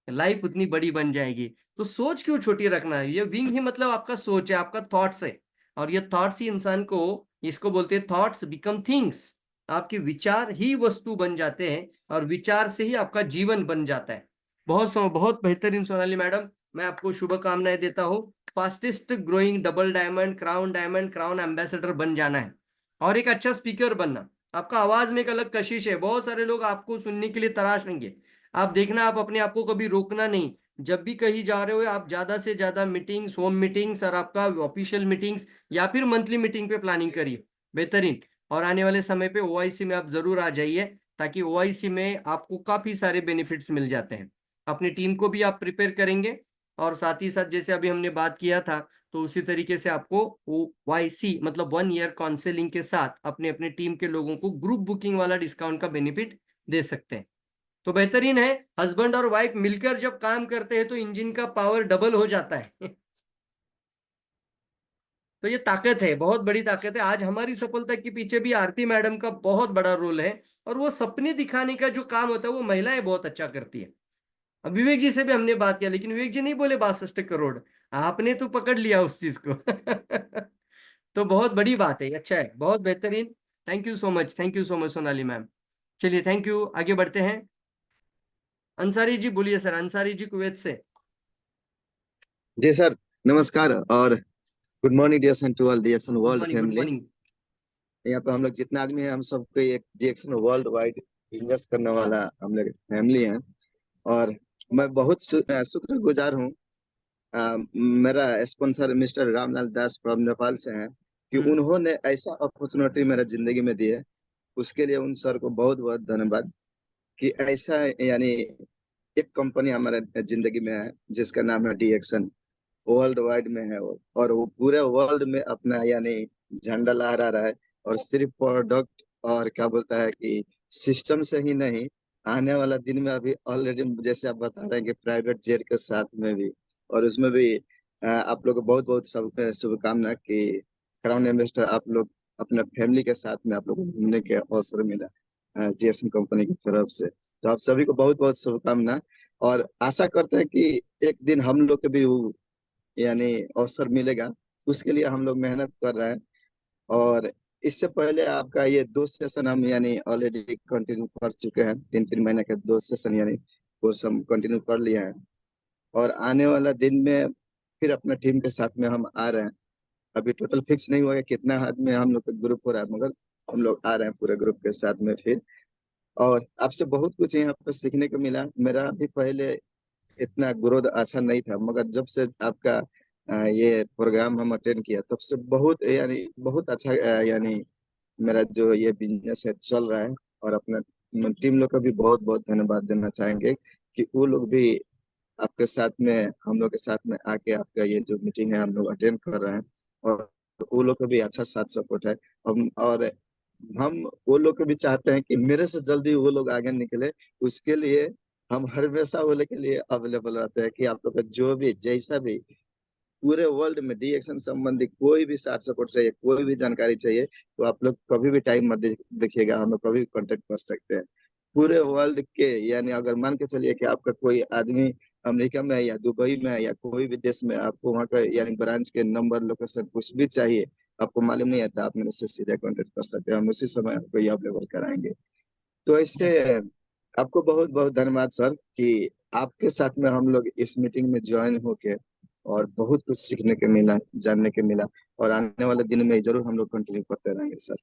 लाइफ उतनी बड़ी बन जाएगी। तो सोच क्यों छोटी रखना है, ये विंग ही मतलब आपका सोच है, आपका थॉट्स है। और ये थॉट्स ही इंसान को, इसको बोलते हैं थॉट्स बिकम थिंग्स। आपके विचार ही वस्तु बन जाते हैं और विचार से ही आपका जीवन बन जाता है। बहुत बेहतरीन सोनाली मैडम, मैं आपको शुभकामनाएं देता हूँ। Fastest growing diamond crown ambassador बन जाना है और एक अच्छा स्पीकर बनना। आपका आवाज में एक अलग कशिश है, बहुत सारे लोग आपको सुनने के लिए तराशेंगे। आप देखना, आप अपने आप को कभी रोकना नहीं। जब भी कहीं जा रहे हो आप ज्यादा से ज्यादा मीटिंग्स, होम मीटिंग्स और आपका ऑफिशियल मीटिंग्स या फिर मंथली मीटिंग पे प्लानिंग करिए बेहतरीन। और आने वाले समय पे ओआईसी में आप जरूर आ जाइए, ताकि ओआईसी में आपको काफी सारे बेनिफिट्स मिल जाते हैं। अपनी टीम को भी आप प्रिपेयर करेंगे और साथ ही साथ जैसे अभी हमने बात किया था तो उसी तरीके से आपको OYC मतलब 1 ईयर काउंसलिंग के साथ अपने अपने टीम के लोगों को ग्रुप बुकिंग वाला डिस्काउंट का बेनिफिट दे सकते हैं। तो बेहतरीन है, हस्बैंड और वाइफ मिलकर जब काम करते हैं तो इंजन का पावर डबल हो जाता है। तो ये ताकत है, बहुत बड़ी ताकत है। आज हमारी सफलता के पीछे भी आरती मैडम का बहुत बड़ा रोल है, और वो सपने दिखाने का जो काम होता है वो महिलाएं बहुत अच्छा करती है। अब विवेक जी से भी हमने बात किया, लेकिन विवेक जी नहीं बोले 62 करोड़, आपने तो पकड़ लिया उस चीज को। तो बहुत बड़ी बात है, अच्छा है, बहुत बेहतरीन। Thank you so much, thank you so much Sonali ma'am. चलिए थैंक यू, आगे बढ़ते हैं। अंसारी जी बोलिए सर, अंसारी जी कुवैत से। जी सर, नमस्कार और good morning dear to all DXN good world morning, good family. Morning. यहाँ पे हम लोग जितने आदमी हैं हम सबको एक डीएक्सन वर्ल्ड वाइड बिजनेस करने वाला हम लोग फैमिली हैं। और मैं बहुत शुक्रगुजार हूँ। मेरा sponsor mister Ramlal Das from Nepal से हैं कि उन्होंने ऐसा अपॉर्चुनिटी मेरा जिंदगी में दी है। उसके लिए उन सर को बहुत बहुत धन्यवाद कि ऐसा यानी एक कंपनी हमारे जिंदगी में है जिसका नाम है डीएक्सन, वर्ल्ड वाइड में है वो, और वो पूरे वर्ल्ड में अपना यानी झंडा लहरा रहा है। और सिर्फ प्रोडक्ट और क्या बोलता है कि सिस्टम से ही नहीं, आने वाला दिन में अभी ऑलरेडी जैसे आप बता रहे हैं कि प्राइवेट जेट के साथ में भी, और उसमें भी आप लोग को बहुत बहुत सब शुभकामना कि क्राउन इन्वेस्टर आप लोग अपने फैमिली के साथ में आप लोग को घूमने के अवसर मिला डीएक्सन कंपनी की तरफ से। तो आप सभी को बहुत बहुत शुभकामना, और आशा करते हैं कि एक दिन हम लोग के भी यानी अवसर मिलेगा। उसके लिए हम लोग मेहनत कर रहे हैं। और इससे पहले आपका ये 2 सेशन हम यानी ऑलरेडी कंटिन्यू कर चुके हैं, 3-3 महीने के 2 सेशन यानी कोर्स हम कंटिन्यू कर लिए हैं। और आने वाला दिन में फिर अपने टीम के साथ में हम आ रहे हैं। अभी टोटल फिक्स नहीं हुआ है कितना आदमी हम लोग का ग्रुप हो रहा है, मगर हम लोग आ रहे हैं पूरे ग्रुप के साथ में फिर। और आपसे बहुत कुछ यहाँ पर सीखने को मिला। मेरा भी पहले इतना ग्रोथ अच्छा नहीं था, मगर जब से आपका ये प्रोग्राम हम अटेंड किया तब से बहुत यानी बहुत अच्छा यानी मेरा जो ये बिजनेस है चल रहा है। और अपना टीम लोग का भी बहुत बहुत धन्यवाद देना चाहेंगे कि वो लोग भी आपके साथ में हम लोग के साथ में आके आपका ये जो मीटिंग है हम लोग अटेंड कर रहे हैं। और वो लोग का भी अच्छा साथ सपोर्ट है। और हम वो लोग को भी चाहते हैं कि मेरे से जल्दी वो लोग आगे निकले। उसके लिए हम हमेशा वो लोग के लिए अवेलेबल रहते हैं कि आप लोग का जो भी जैसा भी पूरे वर्ल्ड में डीएक्शन संबंधी कोई भी साथ सपोर्ट चाहिए, कोई भी जानकारी चाहिए, तो आप लोग कभी भी टाइम मत देखिएगा, हम लोग कभी कांटेक्ट कर सकते हैं। पूरे वर्ल्ड के यानी अगर मान के चलिए कि आपका कोई आदमी अमेरिका में है या दुबई में है या कोई भी देश में, आपको वहाँ का यानी ब्रांच के नंबर लोकेशन कुछ भी चाहिए, आपको मालूम नहीं आता, आप मेरे से सीधे कांटेक्ट कर सकते हैं, हम उसी समय आपको ये अवेलेबल कराएंगे। तो इससे आपको बहुत बहुत धन्यवाद सर कि आपके साथ में हम लोग इस मीटिंग में ज्वाइन होके और बहुत कुछ सीखने के मिला, जानने के मिला। और आने वाले दिन में जरूर हम लोग कंटिन्यू करते रहेंगे सर। जी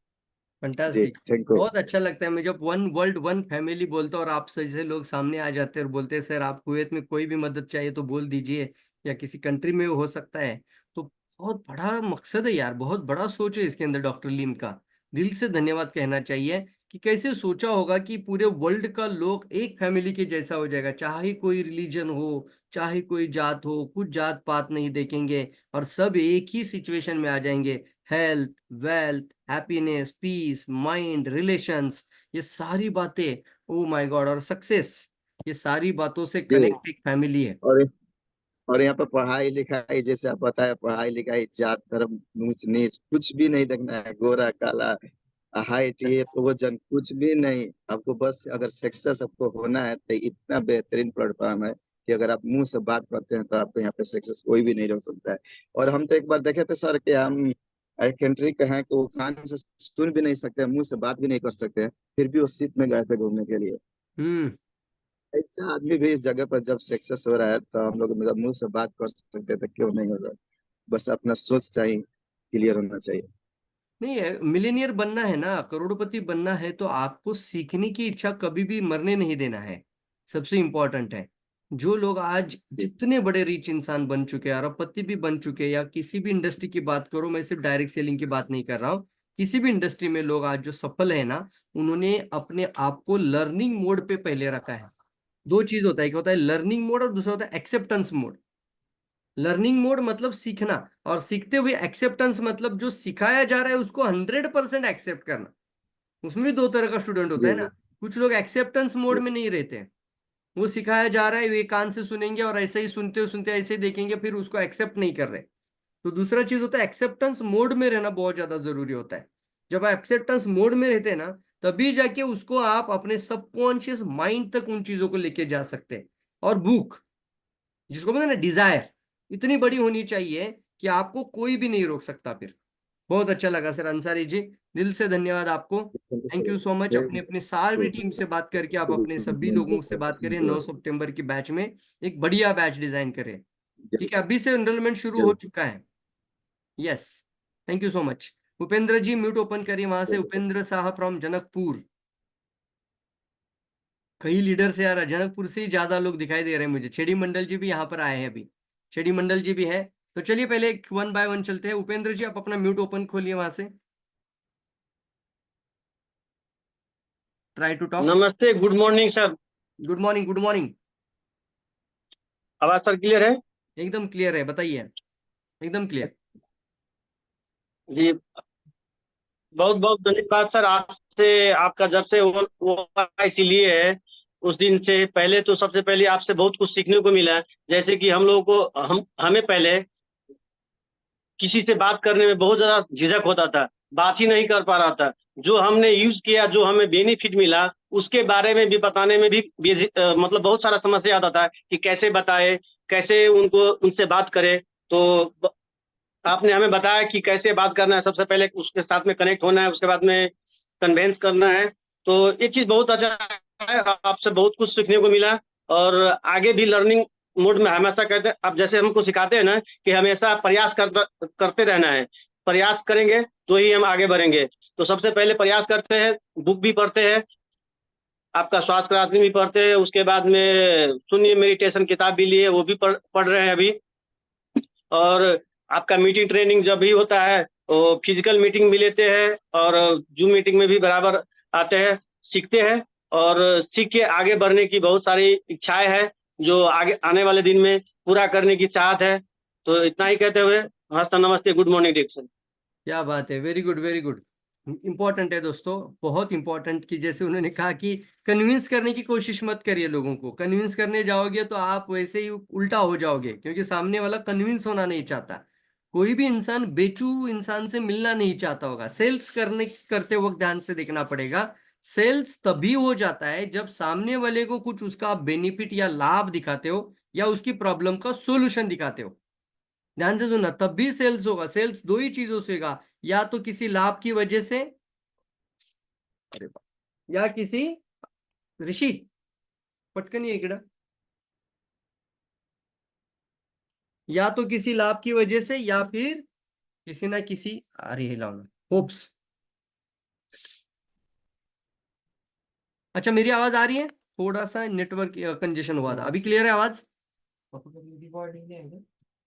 फंटास्टिक, थैंक यू। बहुत अच्छा लगता है मैं जब वन वर्ल्ड वन फैमिली बोलता हूँ और आप जैसे लोग सामने आ जाते हैं और बोलते हैं सर आप कुवैत में कोई भी मदद चाहिए तो बोल दीजिए, या किसी कंट्री में हो सकता है। तो बहुत बड़ा मकसद है यार, बहुत बड़ा सोच है इसके अंदर डॉक्टर लीम का। दिल से धन्यवाद कहना चाहिए कि कैसे सोचा होगा कि पूरे वर्ल्ड का लोग एक फैमिली के जैसा हो जाएगा, चाहे कोई रिलीजन हो, चाहे कोई जात हो, कुछ जात पात नहीं देखेंगे, और सब एक ही सिचुएशन में आ जाएंगे। Health, wealth, happiness, peace, mind, relations, ये सारी बातें, ओ माय गॉड, और सक्सेस, ये सारी बातों से जी। कनेक्ट एक फैमिली है। और यहाँ पर पढ़ाई लिखाई जैसे आप बताया, पढ़ाई लिखाई जात धर्म ऊंच नीच कुछ भी नहीं देखना है, गोरा काला हाइट ये बस तो वजन कुछ भी नहीं। आपको बस अगर सक्सेस आपको होना है तो इतना बेहतरीन प्लेटफॉर्म है कि अगर आप मुंह से बात करते हैं तो आपको यहाँ पे सक्सेस कोई भी नहीं रोक सकता है। और हम तो एक बार देखे थे सर कि हम एक कंट्री के हैं कि वो कान से सुन भी नहीं सकते, मुंह से बात भी नहीं कर सकते, फिर भी वो शिप में गए थे घूमने के लिए। हम्म। ऐसा आदमी भी इस जगह पर जब सक्सेस हो रहा है तो हम लोग मतलब मुंह से बात कर सकते हैं तो क्यों नहीं हो जाए। बस अपना सोच चाहिए, क्लियर होना चाहिए। नहीं है, मिलेनियर बनना है ना, करोड़पति बनना है तो आपको सीखने की इच्छा कभी भी मरने नहीं देना है, सबसे इंपॉर्टेंट है। जो लोग आज जी जितने बड़े रिच इंसान बन चुके हैं, अरबपति भी बन चुके हैं, या किसी भी इंडस्ट्री की बात करो, मैं सिर्फ डायरेक्ट सेलिंग की बात नहीं कर रहा हूँ, किसी भी इंडस्ट्री में लोग आज जो सफल है ना, उन्होंने अपने आप को लर्निंग मोड पे पहले रखा है। दो चीज होता है, एक होता है लर्निंग मोड और दूसरा होता है एक्सेप्टेंस मोड। लर्निंग मोड मतलब सीखना, और सीखते हुए एक्सेप्टेंस मतलब जो सिखाया जा रहा है उसको 100% एक्सेप्ट करना। उसमें भी दो तरह का स्टूडेंट होता जी है ना, जी कुछ लोग एक्सेप्टेंस मोड में नहीं रहते हैं, वो सिखाया जा रहा है वे कान से सुनेंगे और ऐसे ही सुनते सुनते ऐसे ही देखेंगे, फिर उसको एक्सेप्ट नहीं कर रहे। तो दूसरा चीज होता है एक्सेप्टेंस मोड में रहना बहुत ज्यादा जरूरी होता है। जब आप एक्सेप्टेंस मोड में रहते हैं ना, तभी जाके उसको आप अपने सबकॉन्शियस माइंड तक उन चीजों को लेके जा सकते हैं। और भूख, जिसको बोलते हैं ना डिजायर, इतनी बड़ी होनी चाहिए कि आपको कोई भी नहीं रोक सकता फिर। बहुत अच्छा लगा सर अंसारी जी, दिल से धन्यवाद आपको। Thank you so much. अपने अपने सारी टीम से बात करके आप अपने सभी लोगों से बात करें, 9 सितंबर की बैच में एक बढ़िया बैच डिजाइन करें। ठीक है, अभी से एनरोलमेंट शुरू हो चुका है। Yes, thank you so much. Upendra ji mute open करिए वहां से, उपेंद्र साहब फ्रॉम जनकपुर। कई लीडर से यार जनकपुर से ही ज्यादा लोग दिखाई दे रहे हैं मुझे। छेड़ी मंडल जी भी यहाँ पर आए हैं अभी, छेड़ी मंडल जी भी है। तो चलिए पहले वन बाय वन चलते हैं। उपेंद्र जी आप अपना म्यूट ओपन खोलिए वहां से, ट्राई टू टॉक। नमस्ते, good morning sir. Good morning, good morning. आवाज सर क्लियर है? एकदम क्लियर है, बताइए। एकदम क्लियर। जी, बहुत बहुत धन्यवाद सर। आपसे, आपका जब से वो इसीलिए है, उस दिन से पहले तो सबसे पहले आपसे बहुत कुछ सीखने को मिला। जैसे कि हम लोगों को हमें पहले किसी से बात करने में बहुत ज़्यादा झिझक होता था, बात ही नहीं कर पा रहा था। जो हमने यूज़ किया, जो हमें बेनिफिट मिला, उसके बारे में भी बताने में भी मतलब बहुत सारा समस्या आता था कि कैसे बताएं, कैसे उनसे बात करें। तो आपने हमें बताया कि कैसे बात करना है। सबसे पहले उसके साथ में कनेक्ट होना है, उसके बाद में कन्वेंस करना है। तो ये चीज़ बहुत अच्छा है, आपसे बहुत कुछ सीखने को मिला। और आगे भी लर्निंग मोड में हमेशा कहते हैं, आप जैसे हमको सिखाते हैं ना कि हमेशा प्रयास करते रहना है। प्रयास करेंगे तो ही हम आगे बढ़ेंगे। तो सबसे पहले प्रयास करते हैं, बुक भी पढ़ते हैं, आपका स्वास्थ्य क्रांति भी पढ़ते हैं, उसके बाद में शून्य मेडिटेशन किताब भी लिए, वो भी पढ़ रहे हैं अभी। और आपका मीटिंग ट्रेनिंग जब भी होता है तो फिजिकल मीटिंग भी लेते हैं, और जूम मीटिंग में भी बराबर आते हैं, सीखते हैं। और सीख के आगे बढ़ने की बहुत सारी इच्छाएं हैं, जो आगे आने वाले दिन में पूरा करने की चाहत है। तो इतना ही कहते हुए नमस्ते, गुड मॉर्निंग डिक्सन। क्या बात है, very good very good. Important है दोस्तों, बहुत इंपॉर्टेंट। कि जैसे उन्होंने कहा कि कन्विंस करने की कोशिश मत करिए लोगों को। कन्विंस करने जाओगे तो आप वैसे ही उल्टा हो जाओगे, क्योंकि सामने वाला कन्विंस होना नहीं चाहता। कोई भी इंसान बेचू इंसान से मिलना नहीं चाहता होगा। सेल्स करते वक्त ध्यान से देखना पड़ेगा। सेल्स तभी हो जाता है जब सामने वाले को कुछ उसका बेनिफिट या लाभ दिखाते हो, या उसकी प्रॉब्लम का सोल्यूशन दिखाते हो। ध्यान से सुनना, तब भी सेल्स होगा। सेल्स दो ही चीजों से होगा, या तो किसी लाभ की वजह से, अरे या किसी ऋषि पटकन ये इकड़ा, या तो किसी लाभ की वजह से, या फिर किसी ना किसी, अरे हिलाओ, होप्स। अच्छा, मेरी आवाज आ रही है? थोड़ा सा नेटवर्क कंजेशन हुआ था, अभी क्लियर है आवाज?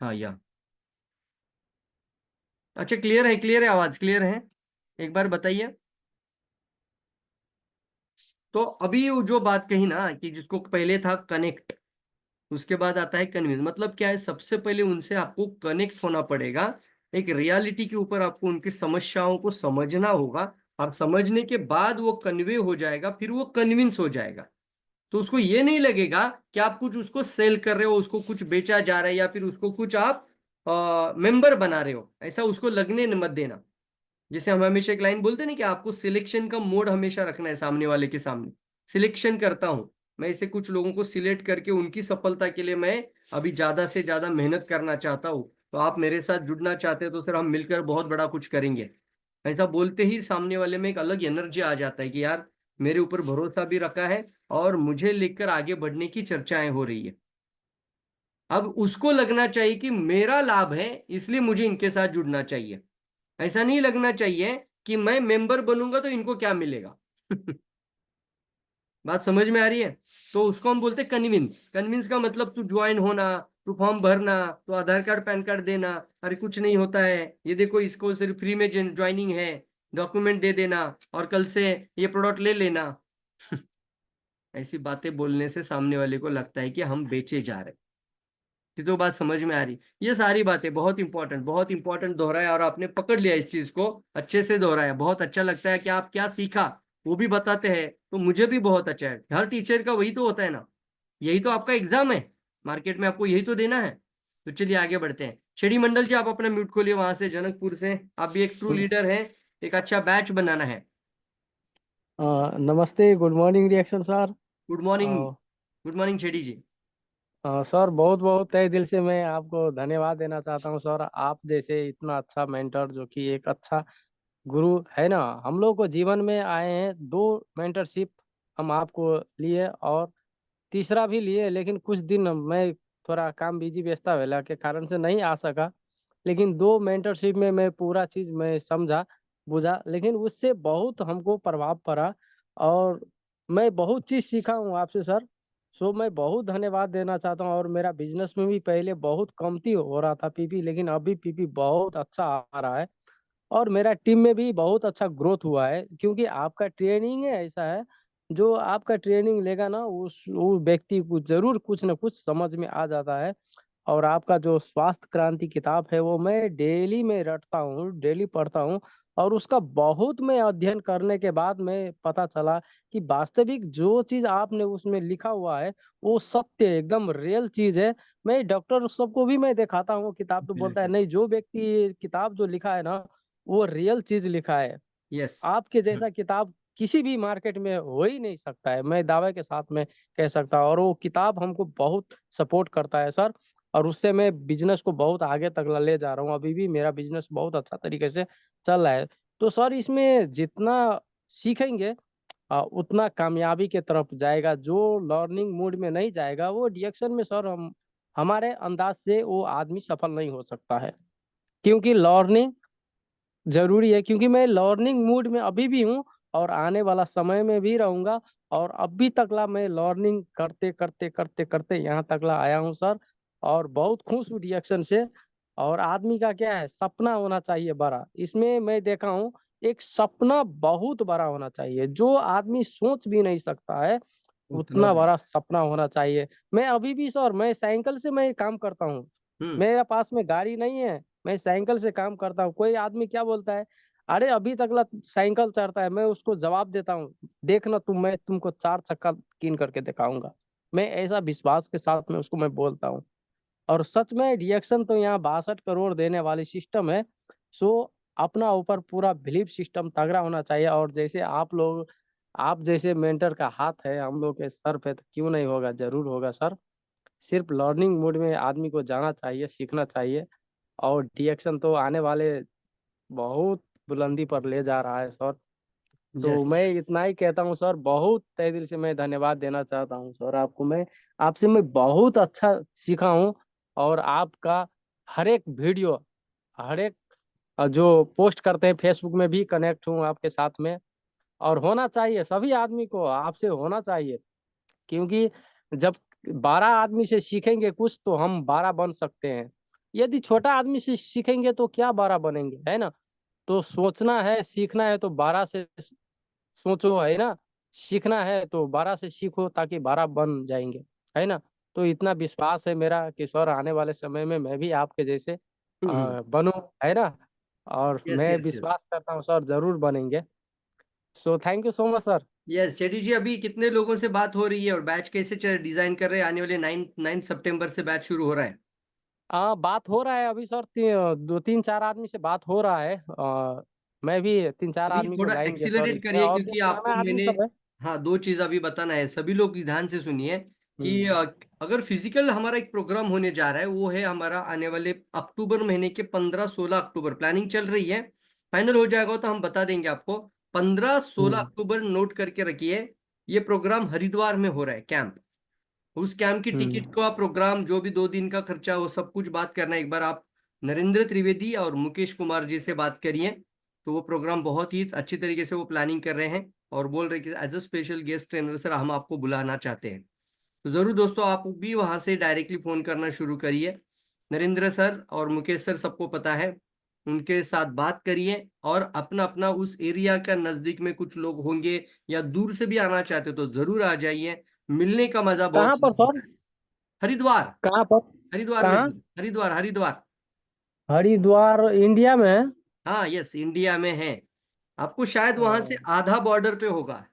हाँ या, अच्छा क्लियर है, क्लियर है, आवाज क्लियर है। एक बार बताइए। तो अभी वो जो बात कही ना, कि जिसको पहले था कनेक्ट, उसके बाद आता है कन्विंस। मतलब क्या है, सबसे पहले उनसे आपको कनेक्ट होना पड़ेगा। एक रियलिटी के ऊपर आपको उनकी समस्याओं को समझना होगा, और समझने के बाद वो कन्वे हो जाएगा, फिर वो कन्विंस हो जाएगा। तो उसको ये नहीं लगेगा कि आप कुछ उसको सेल कर रहे हो, उसको कुछ बेचा जा रहा है, या फिर उसको कुछ आप मेंबर बना रहे हो। ऐसा उसको लगने मत देना। जैसे हम हमेशा एक लाइन बोलते हैं ना, कि आपको सिलेक्शन का मोड हमेशा रखना है सामने वाले के सामने। सिलेक्शन करता हूं मैं, इसे कुछ लोगों को सिलेक्ट करके उनकी सफलता के लिए मैं अभी ज्यादा से ज्यादा मेहनत करना चाहता हूँ। तो आप मेरे साथ जुड़ना चाहते हैं तो फिर हम मिलकर बहुत बड़ा कुछ करेंगे। ऐसा बोलते ही सामने वाले में एक अलग एनर्जी आ जाता है कि यार मेरे ऊपर भरोसा भी रखा है, और मुझे लेकर आगे बढ़ने की चर्चाएं हो रही है। अब उसको लगना चाहिए कि मेरा लाभ है, इसलिए मुझे इनके साथ जुड़ना चाहिए। ऐसा नहीं लगना चाहिए कि मैं मेंबर बनूंगा तो इनको क्या मिलेगा। बात समझ में आ रही है? तो उसको हम बोलते हैं कन्विंस। कन्विंस का मतलब तू ज्वाइन होना, तू फॉर्म भरना, तो आधार कार्ड पैन कार्ड देना, अरे कुछ नहीं होता है, ये देखो इसको सिर्फ फ्री में ज्वाइनिंग है, डॉक्यूमेंट दे देना और कल से ये प्रोडक्ट ले लेना। ऐसी बातें बोलने से सामने वाले को लगता है कि हम बेचे जा रहे हैं। तो बात समझ में आ रही। ये सारी बातें बहुत इंपॉर्टेंट दोहराया, और आपने पकड़ लिया इस चीज को, अच्छे से दोहराया। बहुत अच्छा लगता है कि आप क्या सीखा वो भी बताते हैं, तो मुझे भी बहुत अच्छा है। हर टीचर का वही तो होता है ना, यही तो आपका एग्जाम है मार्केट में, आपको यही तो देना है। तो चलिए आगे बढ़ते हैं। शेडी मंडल जी, आप अपना म्यूट खोलिए वहां से, जनकपुर से। आप भी एक ट्रू लीडर हैं, एक अच्छा बैच बनाना है। नमस्ते, good morning reaction sir. Good morning शेडी जी। सर बहुत बहुत तहे दिल से मैं आपको धन्यवाद देना चाहता हूँ सर। आप जैसे इतना अच्छा मेंटर, जो कि एक अच्छा गुरु है ना, हम लोग को जीवन में आए हैं। 2 मेंटरशिप हम आपको लिए और तीसरा भी लिए, लेकिन कुछ दिन मैं थोड़ा काम बिजी व्यस्तता वेला के कारण से नहीं आ सका। लेकिन 2 मेंटरशिप में मैं पूरा चीज मैं समझा बुझा, लेकिन उससे बहुत हमको प्रभाव पड़ा और मैं बहुत चीज सीखा हूँ आपसे सर। सो मैं बहुत धन्यवाद देना चाहता हूँ। और मेरा बिजनेस में भी पहले बहुत कमती हो रहा था पीपी, लेकिन अभी पीपी बहुत अच्छा आ रहा है और मेरा टीम में भी बहुत अच्छा ग्रोथ हुआ है, क्योंकि आपका ट्रेनिंग है ऐसा है। जो आपका ट्रेनिंग लेगा ना, उस व्यक्ति को जरूर कुछ ना कुछ समझ में आ जाता है। और आपका जो स्वास्थ्य क्रांति किताब है वो मैं डेली में रटता हूँ, डेली पढ़ता हूँ। और उसका बहुत मैं अध्ययन करने के बाद मैं पता चला कि वास्तविक जो चीज आपने उसमें लिखा हुआ है वो सत्य एकदम रियल चीज है। मैं डॉक्टर सबको भी मैं दिखाता हूँ किताब, तो बोलता है बिल्कुल। नहीं, जो व्यक्ति ये किताब जो लिखा है ना वो रियल चीज लिखा है। यस। आपके जैसा किताब किसी भी मार्केट में हो ही नहीं सकता है, मैं दावे के साथ में कह सकता हूँ। और वो किताब हमको बहुत सपोर्ट करता है सर। और उससे मैं बिजनेस को बहुत आगे तक ले जा रहा हूँ। अभी भी मेरा बिजनेस बहुत अच्छा तरीके से चल रहा है। तो सर इसमें जितना सीखेंगे उतना कामयाबी के तरफ जाएगा। जो लर्निंग मूड में नहीं जाएगा वो रिएक्शन में सर हम हमारे अंदाज से वो आदमी सफल नहीं हो सकता है। क्योंकि लर्निंग जरूरी है, क्योंकि मैं लर्निंग मूड में अभी भी हूँ और आने वाला समय में भी रहूंगा। और अभी तकला मैं लर्निंग करते करते करते करते यहाँ तकला आया हूँ सर। और बहुत खुश हूँ रिएक्शन से। और आदमी का क्या है, सपना होना चाहिए बड़ा। इसमें मैं देखा हूँ एक सपना बहुत बड़ा होना चाहिए, जो आदमी सोच भी नहीं सकता है उतना उतना बड़ा। बड़ा सपना होना चाहिए। मैं अभी भी सर, मैं साइकिल से मैं काम करता हूँ। हम्म। मेरा पास में गाड़ी नहीं है, मैं साइकिल से काम करता हूँ। कोई आदमी क्या बोलता है, अरे अभी तक साइकिल चढ़ता है, मैं उसको जवाब देता हूँ, देखना तुम, मैं तुमको 4 चक्का कीन करके दिखाऊंगा। मैं ऐसा विश्वास के साथ में उसको मैं बोलता हूँ। और सच में रिएक्शन तो यहाँ 62 करोड़ देने वाली सिस्टम है। सो अपना ऊपर पूरा बिलीफ सिस्टम तगड़ा होना चाहिए। और जैसे आप लोग, आप जैसे मेंटर का हाथ है हम लोग के सर पे, तो क्यों नहीं होगा, जरूर होगा सर। सिर्फ लर्निंग मोड में आदमी को जाना चाहिए, सीखना चाहिए। और रिएक्शन तो आने वाले बहुत बुलंदी पर ले जा रहा है सर। तो यस। मैं इतना ही कहता हूँ सर, बहुत तहे दिल से मैं धन्यवाद देना चाहता हूँ सर आपको। मैं आपसे मैं बहुत अच्छा सीखा हूँ। और आपका हर एक वीडियो, हर एक जो पोस्ट करते हैं फेसबुक में भी कनेक्ट हूँ आपके साथ में। और होना चाहिए, सभी आदमी को आपसे होना चाहिए। क्योंकि जब 12 आदमी से सीखेंगे कुछ तो हम 12 बन सकते हैं। यदि छोटा आदमी से सीखेंगे तो क्या 12 बनेंगे, है ना। तो सोचना है, सीखना है तो 12 से सोचो, है ना। सीखना है तो 12 से सीखो ताकि 12 बन जाएंगे, है ना। तो इतना विश्वास है मेरा कि सर आने वाले समय में मैं भी आपके जैसे बनूं, है ना। और यस मैं यस यस। विश्वास करता हूँ सर जरूर बनेंगे। So thank you so much sir. Yes शेडी जी, अभी कितने लोगों से बात हो रही है, और बैच कैसे डिजाइन कर रहे हैं? आने वाले 9 सितंबर से बैच शुरू हो रहा है। बात हो रहा है अभी सर, 2-3-4 आदमी से बात हो रहा है। मैं भी 3-4 अभी आदमी को थोड़ा लाएंगे सर एक्सीलरेट इसमें, करिए, और जो क्योंकि आपको पुराना आदमी मैंने, सब है। हाँ, दो चीज अभी बताना है। सभी लोग ध्यान से सुनिए कि हम्म। अगर फिजिकल हमारा एक प्रोग्राम होने जा रहा है, वो है हमारा आने वाले अक्टूबर महीने के 15-16 अक्टूबर, प्लानिंग चल रही है। फाइनल हो जाएगा तो हम बता देंगे आपको। 15-16 अक्टूबर नोट करके रखिए। ये प्रोग्राम हरिद्वार में हो रहा है, कैंप। उस कैंप की टिकट हम्म। का, प्रोग्राम, जो भी 2 दिन का खर्चा, वो सब कुछ बात करना है। एक बार आप नरेंद्र त्रिवेदी और मुकेश कुमार जी से बात करिए। तो वो प्रोग्राम बहुत ही अच्छी तरीके से वो प्लानिंग कर रहे हैं, और बोल रहे हैं कि as a special guest trainer sir हम आपको बुलाना चाहते हैं। तो जरूर दोस्तों, आप भी वहां से डायरेक्टली फोन करना शुरू करिए। नरेंद्र सर और मुकेश सर सबको पता है, उनके साथ बात करिए। और अपना अपना उस एरिया का नजदीक में कुछ लोग होंगे, या दूर से भी आना चाहते हो तो जरूर आ जाइए। मिलने का मजा बहुत कहाँ पर अलग सर, होता है। हरिद्वार। कहाँ पर? हरिद्वार में कहाँ? सर, हरिद्वार हरिद्वार। हरिद्वार इंडिया में है? हाँ यस, इंडिया में है। आपको शायद वहां से अ, आधा बॉर्डर पे होगा।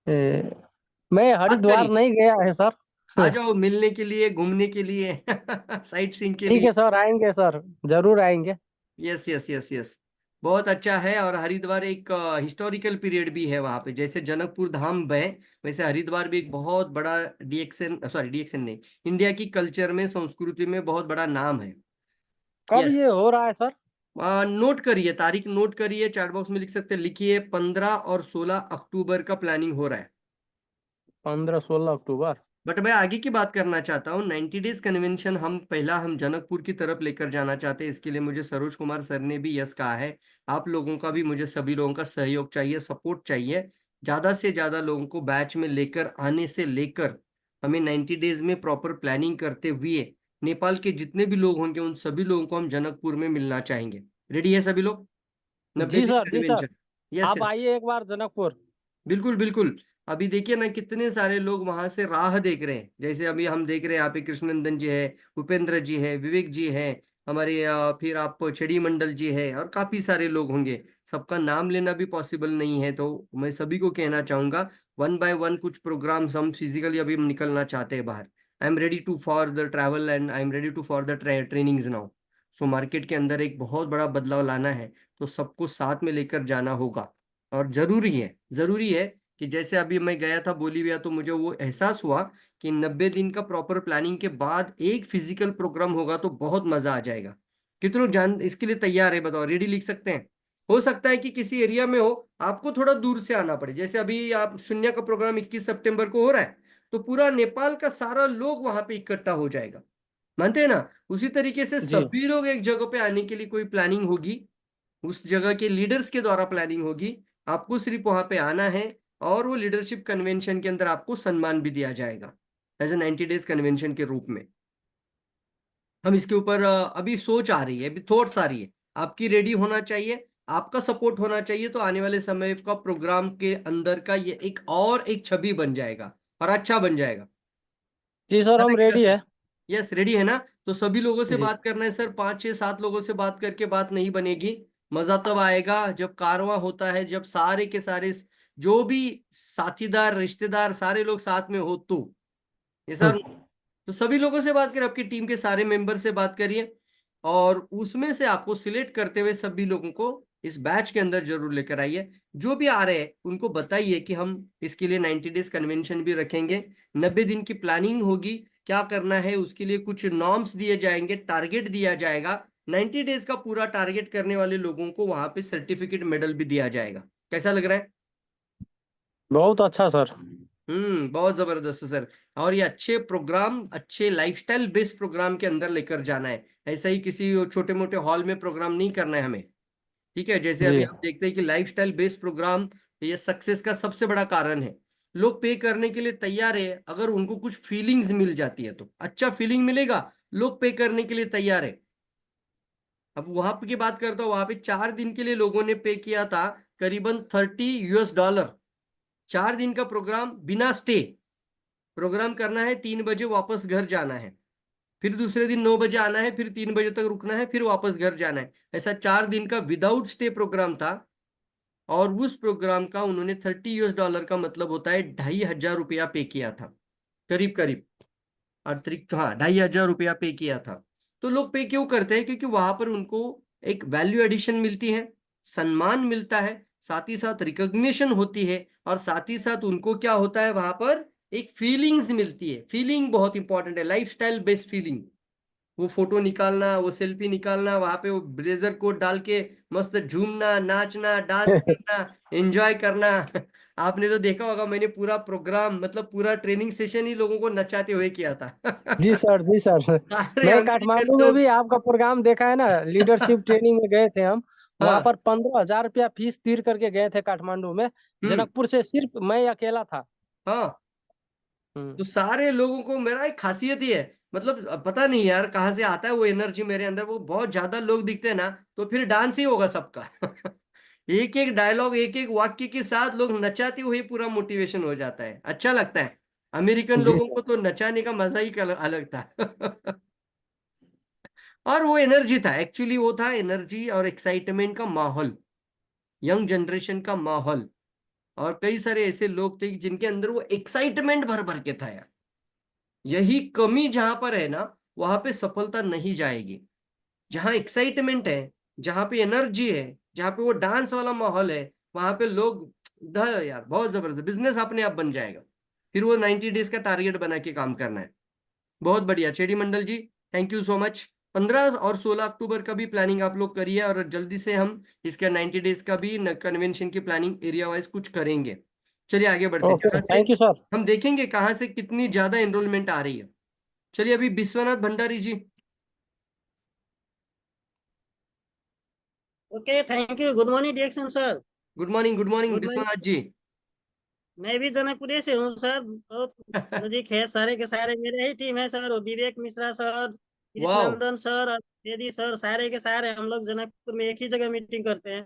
मैं बात हरिद्वार करिए, नहीं गया है सर। आ जाओ मिलने के लिए, घूमने के लिए, साइट सीइंग के ठीक लिए। है सर, आएंगे सर, जरूर आएंगे। यस यस यस यस, बहुत अच्छा है। और हरिद्वार एक हिस्टोरिकल पीरियड भी है वहां पे, जैसे जनकपुर धाम है वैसे हरिद्वार भी एक बहुत बड़ा डीएक्सन, सॉरी डीएक्सन नहीं, इंडिया की कल्चर में, संस्कृति में बहुत बड़ा नाम है। कब यस, ये हो रहा है सर? नोट करिए, तारीख नोट करिए, चैट बॉक्स में लिख सकते हैं, लिखिए 15 और 16 अक्टूबर का प्लानिंग हो रहा है। 15-16 अक्टूबर। बट मैं आगे की बात करना चाहता हूँ। 90 डेज कन्वेंशन हम जनकपुर की तरफ लेकर जाना चाहते हैं। इसके लिए मुझे सरोज कुमार सर ने भी यस कहा है। आप लोगों का भी, मुझे सभी लोगों का सहयोग चाहिए, सपोर्ट चाहिए। ज्यादा से ज्यादा लोगों को बैच में लेकर आने से लेकर हमें 90 डेज में प्रॉपर प्लानिंग करते हुए नेपाल के जितने भी लोग होंगे उन सभी लोगों को हम जनकपुर में मिलना चाहेंगे। रेडी है सभी लोग? 90 जी दिन सर, जी सर। कन्वेंशन। यस आप यस, आइए एक बार जनकपुर। बिल्कुल बिल्कुल। अभी देखिए ना, कितने सारे लोग वहां से राह देख रहे हैं। जैसे अभी हम देख रहे हैं यहाँ पे कृष्णनंदन जी है, उपेंद्र जी है, विवेक जी है, हमारे फिर आप छड़ी मंडल जी है, और काफी सारे लोग होंगे। सबका नाम लेना भी पॉसिबल नहीं है, तो मैं सभी को कहना चाहूंगा, वन बाय वन कुछ प्रोग्राम्स हम फिजिकली अभी हम निकलना चाहते हैं बाहर। I am ready to for the travel and I am ready to for the trainings now. So market के अंदर एक बहुत बड़ा बदलाव लाना है, तो सबको साथ में लेकर जाना होगा। और जरूरी है कि जैसे अभी मैं गया था बोलीविया, तो मुझे वो एहसास हुआ कि 90 दिन का प्रॉपर प्लानिंग के बाद एक फिजिकल प्रोग्राम होगा तो बहुत मजा आ जाएगा। कितने लोग जान इसके लिए तैयार है बताओ? रेडी लिख सकते हैं? हो सकता है कि किसी एरिया में हो, आपको थोड़ा दूर से आना पड़े। जैसे अभी आप शून्य का प्रोग्राम 21 सितंबर को हो रहा है, तो पूरा नेपाल का सारा लोग वहां पे इकट्ठा हो जाएगा, मानते हैं ना? उसी तरीके से जी सभी लोग एक जगह पे आने के लिए कोई प्लानिंग होगी, उस जगह के लीडर्स के द्वारा प्लानिंग होगी। आपको सिर्फ वहां पे आना है, और वो लीडरशिप कन्वेंशन के अंदर आपको सम्मान भी दिया जाएगा एज ए 90 डेज कन्वेंशन के रूप में। हम इसके ऊपर अभी सोच आ रही है, अभी थॉट्स आ रही है। आपकी रेडी होना चाहिए, आपका सपोर्ट होना चाहिए, तो आने वाले समय का प्रोग्राम के अंदर का ये एक छवि बन जाएगा और अच्छा बन जाएगा। जी सर, है ना हम क्या रेडी सर? है। यस, रेडी है ना? तो सभी लोगों से जी बात करना है सर, 5 6 7 लोगों से बात करके बात नहीं बनेगी। मजा तब आएगा जब कारवां होता है, जब सारे के सारे जो भी साथीदार रिश्तेदार सारे लोग साथ में हो, तो ये सर, तो सभी लोगों से बात करिए, आपकी टीम के सारे मेंबर से बात करिए, और उसमें से आपको सिलेक्ट करते हुए सभी लोगों को इस बैच के अंदर जरूर लेकर आइए। जो भी आ रहे हैं उनको बताइए कि हम इसके लिए 90 डेज कन्वेंशन भी रखेंगे, 90 दिन की प्लानिंग होगी, क्या करना है उसके लिए कुछ नॉर्म्स दिए जाएंगे, टारगेट दिया जाएगा। 90 डेज का पूरा टारगेट करने वाले लोगों को वहां पे सर्टिफिकेट मेडल भी दिया जाएगा। कैसा लग रहा है? बहुत अच्छा सर। बहुत जबरदस्त है सर। और ये अच्छे प्रोग्राम, अच्छे लाइफस्टाइल बेस्ड प्रोग्राम के अंदर लेकर जाना है। ऐसा ही किसी छोटे मोटे हॉल में प्रोग्राम नहीं करना है हमें। ठीक है, जैसे अभी जी हम देखते हैं कि लाइफस्टाइल बेस्ड प्रोग्राम ये सक्सेस का सबसे बड़ा कारण है। लोग पे करने के लिए तैयार है, अगर उनको कुछ फीलिंग्स मिल जाती है तो अच्छा फीलिंग मिलेगा, लोग पे करने के लिए तैयार है। अब वहां पे की बात करता हूँ, वहां पे 4 दिन के लिए लोगों ने पे किया था करीबन $30। 4 दिन का प्रोग्राम बिना स्टे, प्रोग्राम करना है, 3 बजे वापस घर जाना है, फिर दूसरे दिन 9 बजे आना है, फिर 3 बजे तक रुकना है, फिर वापस घर जाना है। ऐसा 4 दिन का विदाउट स्टे प्रोग्राम था। और उस प्रोग्राम का उन्होंने $30 का मतलब होता है 2,500 रुपया पे किया था, करीब करीब अतिरिक्त, हाँ 2,500 रुपया पे किया था। तो लोग पे क्यों करते हैं? क्योंकि वहां पर उनको एक वैल्यू एडिशन मिलती है, सम्मान मिलता है, साथ ही साथ रिकॉग्निशन होती है, और साथ ही साथ उनको क्या होता है वहां पर, एक फीलिंग्स मिलती है। फीलिंग बहुत इंपॉर्टेंट है, लाइफस्टाइल बेस्ड फीलिंग। वो फोटो निकालना, वो सेल्फी निकालना, वहां पे वो ब्लेजर कोट डाल के मस्त झूमना, नाचना, डांस करना, एंजॉय करना। आपने तो देखा होगा, मैंने पूरा प्रोग्राम, मतलब पूरा ट्रेनिंग सेशन ही लोगों को नचाते हुए किया था। जी सर, जी सर। सारे मैं अमेरिकन काठमांडू में लोग। भी आपका प्रोग्राम देखा है ना, लीडरशिप ट्रेनिंग में गए थे हम। वहां हाँ पर 15,000 रुपया फीस तीर करके गए थे काठमांडू में। हम्म जनकपुर से सिर्फ मैं अकेला था। हाँ, हम्म। तो सारे लोगों को, मेरा एक खासियत ही है, मतलब पता नहीं यार कहाँ से आता है वो एनर्जी मेरे अंदर, वो बहुत ज्यादा लोग दिखते हैं ना, तो फिर डांस ही होगा सबका। एक एक डायलॉग, एक एक वाक्य के साथ लोग नचाते हुए पूरा मोटिवेशन हो जाता है, अच्छा लगता है। अमेरिकन जी लोगों को तो नचाने का मजा ही अलग था। और वो एनर्जी था, एक्चुअली वो था एनर्जी और एक्साइटमेंट का माहौल, यंग जनरेशन का माहौल। और कई सारे ऐसे लोग थे जिनके अंदर वो एक्साइटमेंट भर भर के था यार। यही कमी जहां पर है ना, वहां पे सफलता नहीं जाएगी। जहां एक्साइटमेंट है, जहां पे एनर्जी है, जहां पे वो डांस वाला माहौल है, वहां पे लोग यार बहुत जबरदस्त बिजनेस अपने आप बन जाएगा। फिर वो 90 डेज का टारगेट बना के काम करना है। बहुत बढ़िया चेडी मंडल जी, थैंक यू सो मच। 15 और 16 अक्टूबर का भी प्लानिंग आप लोग करिए, और जल्दी से हम इसका 90 डेज का भी कन्वेंशन की प्लानिंग एरिया वाइज कुछ करेंगे। चलिए आगे बढ़ते हैं, ओके, जहाँ से थैंक यू सर। हम देखेंगे कहाँ से कितनी ज्यादा एनरोलमेंट आ रही है। चलिए अभी Vishwanath Bhandari ji. Okay, thank you. Good morning DXN sir. Good morning good morning. Vishwanath ji. मैं भी जनकपुरे से हूँ सर, बहुत नजीक है। सारे के सारे मेरे ही टीम है सर, विवेक मिश्रा सर, वाह, कृष्णनंदन सर और बेदी सर, सारे के सारे हम लोग जनकपुर में एक ही जगह मीटिंग करते हैं।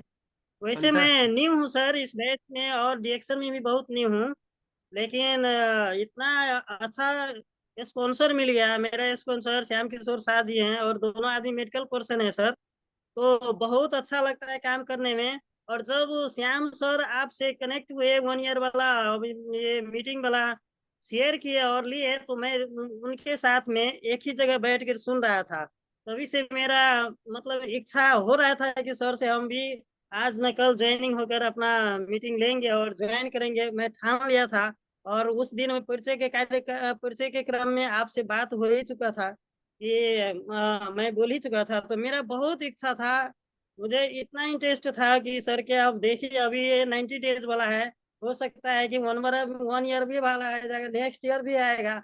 वैसे मैं फंटास्टिक। न्यू हूँ सर इस बैच में, और डिएक्शन में भी बहुत न्यू हूँ। लेकिन इतना अच्छा स्पॉन्सर मिल गया। मेरा स्पॉन्सर श्याम किशोर शाह जी हैं, और दोनों आदमी मेडिकल पर्सन है सर। तो बहुत अच्छा लगता है काम करने में। और जब श्याम सर आपसे कनेक्ट हुए 1 ईयर वाला ये मीटिंग वाला शेयर किए और लिए, तो मैं उनके साथ में एक ही जगह बैठ कर सुन रहा था। तभी से मेरा मतलब इच्छा हो रहा था कि सर से हम भी आज न कल ज्वाइनिंग होकर अपना मीटिंग लेंगे और ज्वाइन करेंगे। मैं ठान लिया था, और उस दिन में परिचय के क्रम में आपसे बात हो ही चुका था, ये मैं बोल ही चुका था। तो मेरा बहुत इच्छा था, मुझे इतना इंटरेस्ट था कि सर के अब देखिए अभी ये 90 डेज वाला है, हो सकता है कि 1 ईयर भी वाला आ जाएगा, नेक्स्ट ईयर भी आएगा।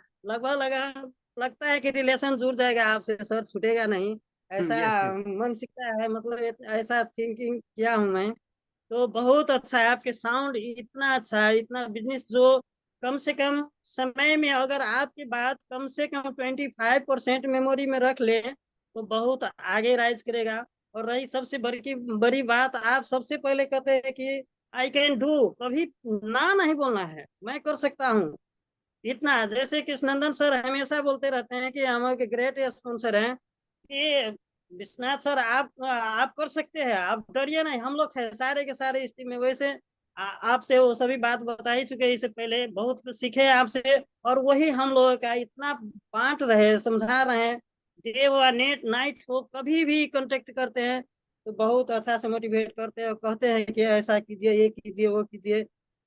लगता है कि रिलेशन जुड़ जाएगा आपसे, सर छूटेगा नहीं, ऐसा यस यस। मानसिकता है। मतलब ऐसा थिंकिंग किया हूँ मैं। तो बहुत अच्छा है आपके साउंड, इतना अच्छा है, इतना बिजनेस जो कम से कम समय में अगर आपकी बात कम से कम 25% मेमोरी में रख ले तो बहुत आगे राइज करेगा। और रही सबसे बड़ी बात, आप सबसे पहले कहते हैं कि आई कैन डू, कभी ना नहीं बोलना है, मैं कर सकता हूँ। इतना जैसे कृष्णनंदन सर हमेशा बोलते रहते हैं कि हमारे ग्रेट स्पॉन्सर हैं कि विश्वनाथ सर आप कर सकते हैं, आप डरिए नहीं, हम लोग है सारे के सारे इस टीम में। वैसे आपसे वो सभी बात बता ही चुके, इससे पहले बहुत कुछ सीखे आपसे, और वही हम लोगों का इतना बांट रहे, समझा रहे हैं। डे हो नेट नाइट हो, कभी भी कांटेक्ट करते हैं तो बहुत अच्छा से मोटिवेट करते हैं और कहते हैं कि ऐसा कीजिए, ये कीजिए, वो कीजिए।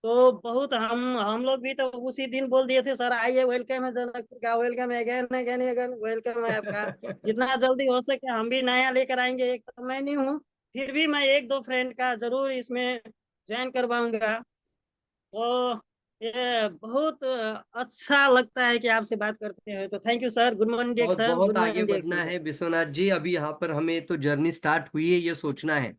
तो बहुत हम लोग भी तो उसी दिन बोल दिए थे सर आइए, वेलकम है जनकपुर का, वेलकम है अगेन अगेन अगेन, वेलकम है आपका। जितना जल्दी हो सके हम भी नया लेकर आएंगे। एक तो मैं नहीं हूँ, फिर भी मैं एक दो फ्रेंड का जरूर इसमें ज्वाइन करवाऊंगा। तो ये बहुत अच्छा लगता है कि आपसे बात करते हैं। तो thank you sir. Good morning बहुत डिएक्शन, बहुत गुड आगे मॉर्निंग बढ़ना डिएक्शन सर। है विश्वनाथ जी। अभी यहाँ पर हमें तो जर्नी स्टार्ट हुई है, ये सोचना है।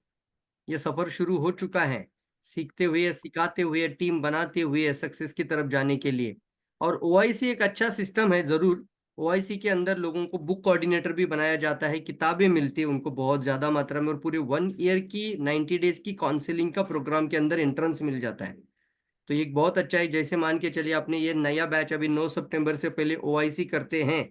ये सफर शुरू हो चुका है, सीखते हुए, सिखाते हुए, टीम बनाते हुए सक्सेस की तरफ जाने के लिए। और ओआईसी एक अच्छा सिस्टम है जरूर। ओआईसी के अंदर लोगों को बुक कोऑर्डिनेटर भी बनाया जाता है, किताबें मिलती है उनको बहुत ज्यादा मात्रा में, और पूरे 1 ईयर की 90 डेज की काउंसलिंग का प्रोग्राम के अंदर एंट्रेंस मिल जाता है। तो ये बहुत अच्छा है। जैसे मान के चलिए आपने ये नया बैच अभी 9 सितंबर से पहले ओआईसी करते हैं,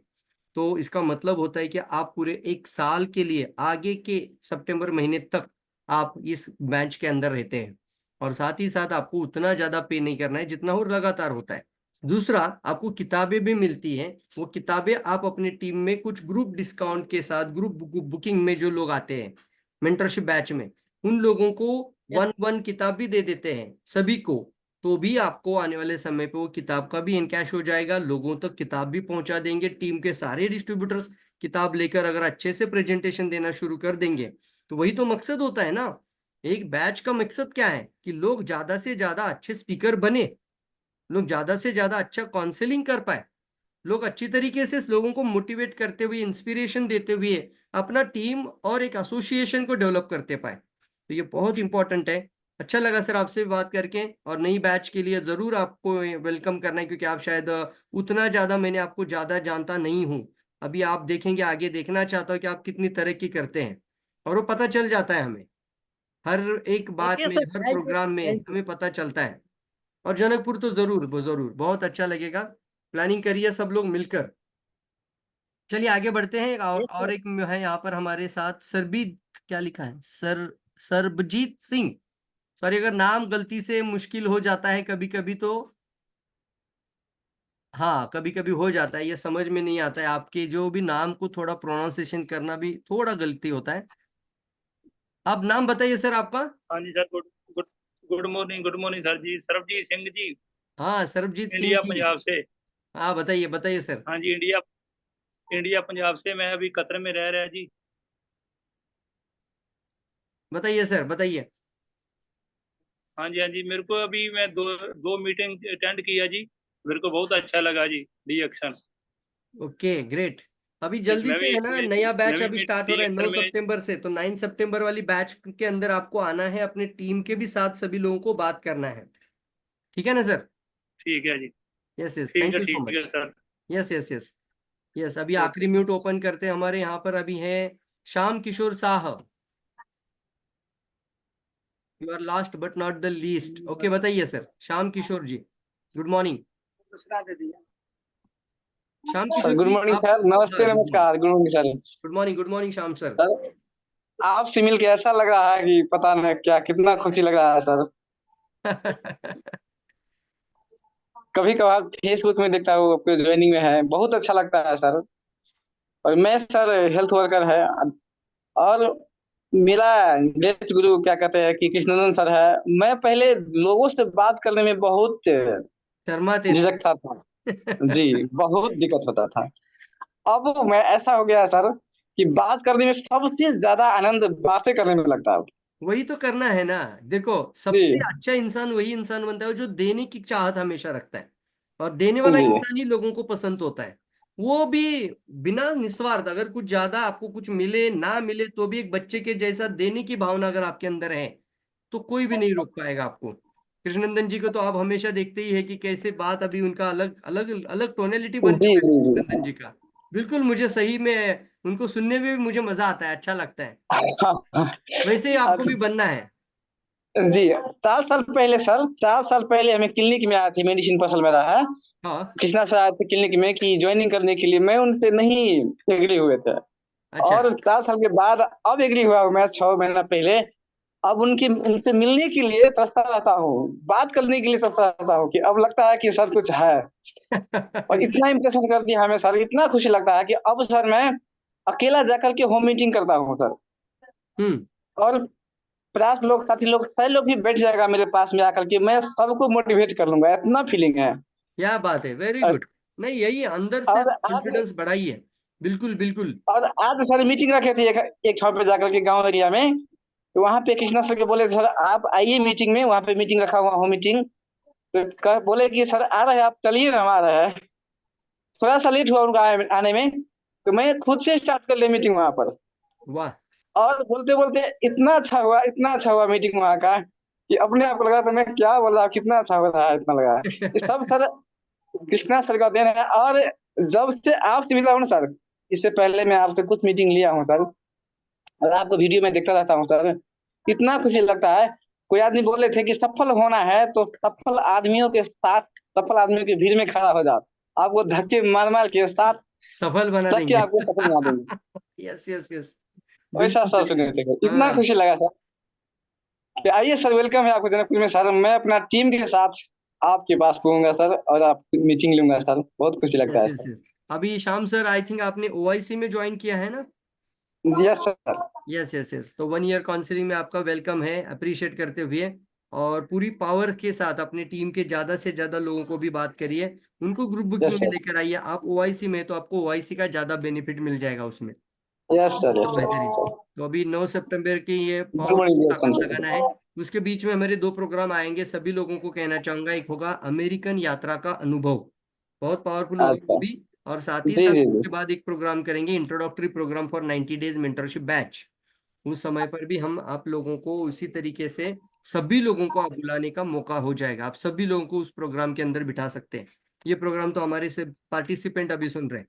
तो इसका मतलब होता है कि आप पूरे 1 साल के लिए आगे के सितंबर महीने तक आप इस बैच के अंदर रहते हैं। और साथ ही साथ आपको उतना ज्यादा पे नहीं करना है जितना और लगातार होता है। दूसरा, आपको किताबें भी मिलती हैं। वो किताबें आप अपनी टीम में कुछ ग्रुप डिस्काउंट के साथ, ग्रुप बुकिंग में जो लोग आते हैं मेंटरशिप बैच में, उन लोगों को यस। 1 किताब भी दे देते हैं सभी को। तो भी आपको आने वाले समय पे वो किताब का भी इनकैश हो जाएगा, लोगों तक किताब भी पहुंचा देंगे। टीम के सारे डिस्ट्रीब्यूटर्स किताब लेकर अगर अच्छे से प्रेजेंटेशन देना शुरू कर देंगे, तो वही तो मकसद होता है ना। एक बैच का मकसद क्या है कि लोग ज्यादा से ज्यादा अच्छे स्पीकर बने, लोग ज्यादा से ज्यादा अच्छा काउंसलिंग कर पाए, लोग अच्छी तरीके से लोगों को मोटिवेट करते हुए, इंस्पिरेशन देते हुए अपना टीम और एक एसोसिएशन को डेवलप करते पाए। तो ये बहुत इंपॉर्टेंट है। अच्छा लगा सर आपसे बात करके, और नई बैच के लिए जरूर आपको वेलकम करना है, क्योंकि आप शायद उतना ज्यादा, मैंने आपको ज्यादा जानता नहीं हूँ। अभी आप देखेंगे, आगे देखना चाहता हूँ कि आप कितनी तरक्की करते हैं, और वो पता चल जाता है हमें हर एक बात ओके में, सर, हर थैंक यू प्रोग्राम में थैंक यू। हमें पता चलता है। और जनकपुर तो जरूर जरूर बहुत अच्छा लगेगा। प्लानिंग करिए सब लोग मिलकर। चलिए आगे बढ़ते हैं। और एक है यहाँ पर हमारे साथ सरबीत, क्या लिखा है, सरबजीत सिंह। सॉरी अगर नाम गलती से मुश्किल हो जाता है कभी कभी तो, हाँ कभी कभी हो जाता है, ये समझ में नहीं आता है, आपके जो भी नाम को थोड़ा प्रोनाउंसिएशन करना भी थोड़ा गलती होता है। आप नाम बताइए सर आपका। हाँ जी sir, good good good morning sir ji, Sarabjit Singh ji, हाँ सरबजीत सिंह इंडिया जी, पंजाब से। हाँ बताइए बताइए सर। हाँ जी, इंडिया पंजाब से। मैं अभी कतर में रह रहा जी। बताइए सर बताइए। हाँ जी, मेरे को अभी मैं दो मीटिंग अटेंड किया जी, मेरे को बहुत अच्छा लगा जी रिएक्शन। Okay great. अभी जी, जल्दी से है ना, नया बैच अभी स्टार्ट हो रहा है 9 में। सितंबर से, तो 9 सितंबर वाली बैच के अंदर आपको आना है, अपने टीम के भी साथ सभी लोगों को बात करना है, ठीक है ना सर। ठीक है जी, यस यस, ठीक थैंक है यू सो ठीक है much. Sir. Yes yes yes yes. अभी ओके। आखिरी म्यूट ओपन करते हैं, हमारे यहाँ पर अभी है Shyam Kishore Sah, you are last but not the least. Okay बताइए sir, Shyam Kishore ji, good morning. Shyam Kishore good ji morning आप, सर, नमस्ते हाँ नमस्कार, good morning sir. Good morning Shyam sir. Sir आपसे मिल के ऐसा लग रहा है कि पता नहीं क्या, कितना खुशी लग रहा है सर। कभी कभार फेसबुक में देखता हूँ आपके ज्वाइनिंग में है, बहुत अच्छा लगता है सर। और मैं सर हेल्थ वर्कर है, और मेरा गेस्ट गुरु क्या कहते हैं कि कृष्णनंदन सर है। मैं पहले लोगों से बात करने में बहुत शर्माते थे। झिझकता था जी, बहुत दिक्कत होता था। अब मैं ऐसा हो गया सर कि बात करने में सबसे ज्यादा आनंद बातें करने में लगता है। वही तो करना है ना। देखो सबसे जी अच्छा इंसान वही इंसान बनता है जो देने की चाहत हमेशा रखता है, और देने वाला जी इंसान ही लोगों को पसंद होता है। वो भी बिना निस्वार्थ, अगर कुछ ज्यादा आपको कुछ मिले ना मिले तो भी एक बच्चे के जैसा देने की भावना अगर आपके अंदर है तो कोई भी नहीं रोक पाएगा आपको। कृष्णनंदन जी को तो आप हमेशा देखते ही है कि कैसे बात, अभी उनका अलग अलग अलग टोनेलिटी बन जी चुका है जी जी। कृष्णनंदन जी का। बिल्कुल, मुझे सही में उनको सुनने में भी मुझे मजा आता है, अच्छा लगता है। वैसे ही आपको भी बनना है। जी 4 साल पहले सर, 4 साल पहले हमें क्लिनिक में आया थी, मेडिसिन पसल मेरा है, हाँ कृष्णा सर आए थे क्लिनिक में कि ज्वाइनिंग करने के लिए। मैं उनसे नहीं एग्री हुए थे, अच्छा। और 4 साल के बाद अब एग्री हुआ हूँ मैं 6 महीना पहले। अब उनसे मिलने के लिए तरसता रहता हूँ, बात करने के लिए तरसता रहता हूँ कि अब लगता है कि सर कुछ है। और इतना इम्प्रेशन कर दिया हमें सर, इतना खुशी लगता है कि अब सर मैं अकेला जाकर के होम मीटिंग करता हूँ सर। हम्म। और 50 लोग, 60 लोग, 100 लोग भी बैठ जाएगा मेरे पास में आकर के, मैं सबको मोटिवेट कर लूंगा, इतना फीलिंग है। क्या बात है, वेरी और गुड। नहीं यही अंदर से और आज कॉन्फिडेंस बढ़ाइए। बिल्कुल बिल्कुल। और आज सर मीटिंग रखे थे एक ठाव पे जाकर के, गांव एरिया में। तो वहाँ पे कृष्णा सर के बोले सर आप आइए मीटिंग में, वहाँ पे मीटिंग रखा हुआ हो मीटिंग। तो बोले कि सर आ रहे हैं आप, चलिए ना, हम आ रहे हैं। थोड़ा सा लेट हुआ उनका आने में, तो मैं खुद से स्टार्ट कर ले मीटिंग वहाँ पर। वाह। और बोलते बोलते इतना अच्छा हुआ मीटिंग वहाँ का, कि अपने आप को लगा था मैं क्या बोल रहा हूँ, कितना अच्छा हो रहा है, इतना लगा। ये सब सर कृष्णा सर का देन है। और जब से आपसे मिला हूँ ना सर, इससे पहले मैं आपसे कुछ मीटिंग लिया हूँ सर, और आपको वीडियो में देखता रहता हूँ सर, इतना खुशी लगता है। कोई आदमी बोले थे कि सफल होना है तो सफल आदमियों के साथ, सफल आदमियों की भीड़ में खड़ा हो जाओ, आपको धक्के मार मार के साथ सफल बना सबके देंगे। आपको सफल बना देंगे। Yes yes yes. वैसा बिल्कुल सर बिल्कुल। सुने थे, इतना हाँ खुशी लगा सर कि आइए सर, वेलकम है आपको जनकपुर में सर। मैं अपना टीम के साथ आपके पास पहुंचूंगा सर, और आप मीटिंग लूंगा सर, बहुत खुशी लगता यस है यस सर। यस। अभी श्याम सर आई थिंक आपने ओआईसी में ज्वाइन किया है ना। Yes sir. Yes yes yes, तो 1 ईयर काउंसलिंग में आपका वेलकम है, अप्रिशिएट करते हुए। और पूरी पावर के साथ अपने टीम के ज्यादा से ज्यादा लोगों को भी बात करिए, उनको ग्रुप यस बुकिंग में सर। लेकर आइए। आप ओआईसी में, तो आपको ओआईसी का ज्यादा बेनिफिट मिल जाएगा उसमें, यस सर। तो बेहतरीन। तो अभी 9 सितंबर की ये गुड पावर मॉर्निंग ताकत सर। लगाना है। उसके बीच में हमारे 2 प्रोग्राम आएंगे, सभी लोगों को कहना चाहूंगा। एक होगा अमेरिकन यात्रा का अनुभव, बहुत पावरफुल होगा वो अच्छा। भी। और साथ ही जी साथ जी जी। उसके बाद एक प्रोग्राम करेंगे, introductory program for 90 days mentorship batch. उस समय पर भी हम आप लोगों को उसी तरीके से सभी लोगों को आप बुलाने का मौका हो जाएगा, आप सभी लोगों को उस प्रोग्राम के अंदर बिठा सकते हैं। ये प्रोग्राम तो हमारे से पार्टिसिपेंट अभी सुन रहे हैं,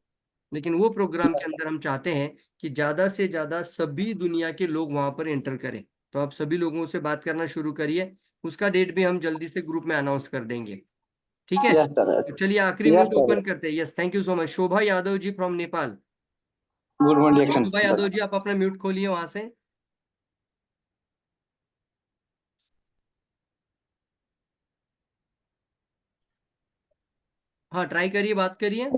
लेकिन वो प्रोग्राम के अंदर हम चाहते हैं कि ज्यादा से ज्यादा सभी दुनिया के लोग वहां पर एंटर करें। तो आप सभी लोगों से बात करना शुरू करिए, उसका डेट भी हम जल्दी से ग्रुप में अनाउंस कर देंगे, ठीक है, यस सर, तो चलिए आखिरी यस म्यूट सर। ओपन करते हैं। Yes, thank you so much. Shobha Yadav ji from Nepal. Good morning Shobha Yadav ji, आप अपना म्यूट खोलिए वहां से। हाँ, ट्राई करिए, बात करिए।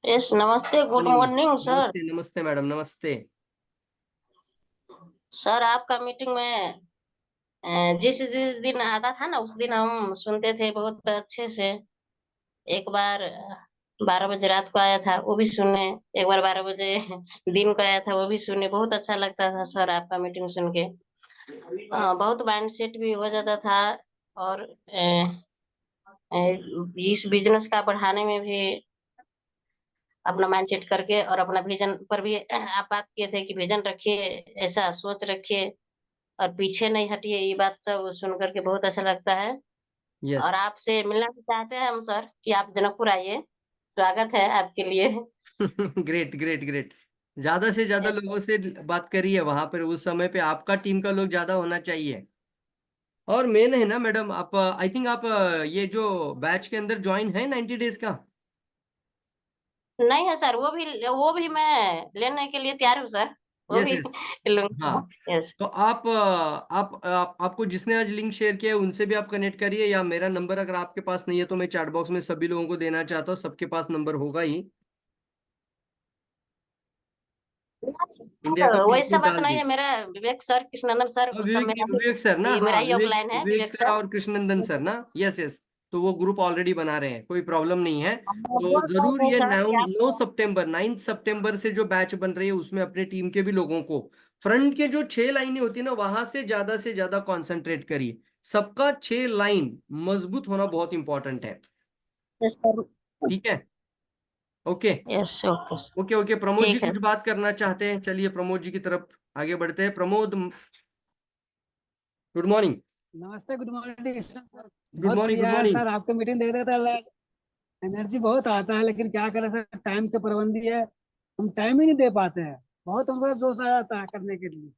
यस, नमस्ते, गुड मॉर्निंग सर। नमस्ते नमस्ते मैडम, नमस्ते। सर आपका मीटिंग में जिस जिस दिन आता था ना, उस दिन हम सुनते थे बहुत अच्छे से। एक बार 12 बजे रात को आया था, वो भी सुने। एक बार 12 बजे दिन को आया था, वो भी सुने। बहुत अच्छा लगता था सर आपका मीटिंग सुन के। बहुत माइंड सेट भी हो जाता था, और इस बिजनेस का बढ़ाने में भी अपना माइंड सेट करके, और अपना विजन पर भी आप बात किए थे कि विजन रखिए, ऐसा सोच रखिए और पीछे नहीं हटिए। ये बात सब सुन करके बहुत अच्छा लगता है। यस। और आपसे मिलना भी चाहते हैं हम सर, कि आप जनकपुर आइए, स्वागत है आपके लिए। Great great great. ज्यादा से ज्यादा लोगों से बात करिए वहां पर, उस समय पे आपका टीम का लोग ज्यादा होना चाहिए। और मेन है ना मैडम, आप आई थिंक आप ये जो बैच के अंदर ज्वाइन है 90 डेज का। नहीं है सर, वो भी मैं लेने के लिए तैयार हूँ सर, वो यस भी यस। लूंगा। हाँ, यस। तो आपको जिसने आज लिंक शेयर किया है उनसे भी आप कनेक्ट करिए, या मेरा नंबर अगर आपके पास नहीं है तो मैं चैट बॉक्स में सभी लोगों को देना चाहता हूँ, सबके पास नंबर होगा ही। इंडिया का पिन वैसा कोड बात डाल नहीं है, दीजिए। मेरा विवेक सर, कृष्णानंद सर, उस सब मेरा विवेक सर ना, ही, मेरा हाँ, ही ऑफलाइन है, विवेक विवेक सर सर। और कृष्णनंदन सर ना। Yes yes. तो वो ग्रुप ऑलरेडी बना रहे हैं, कोई प्रॉब्लम नहीं है। तो बोल रहे जरूर थे ये सर कि 9 सितंबर से जो बैच बन रही है उसमें अपने टीम के भी लोगों को फ्रंट के जो 6 लाइनें होती है ना, वहां से ज्यादा कॉन्सेंट्रेट करिए। सबका 6 लाइन मजबूत होना बहुत इंपॉर्टेंट है। Yes sir. ठीक है, okay yes, okay. Okay okay. Pramod ji ठीक है। कुछ बात करना चाहते हैं, चलिए प्रमोद जी की तरफ आगे बढ़ते हैं। Pramod, good morning. नमस्ते, गुड मॉर्निंग सर। गुड बहुत मॉर्निंग, गुड बढ़िया है मॉर्निंग। सर, आपको मीटिंग देख रहे थे, एनर्जी बहुत आता है, लेकिन क्या करें सर, टाइम के पाबंदी है, हम टाइम ही नहीं दे पाते हैं। बहुत हमको जोश आ जाता है करने के लिए।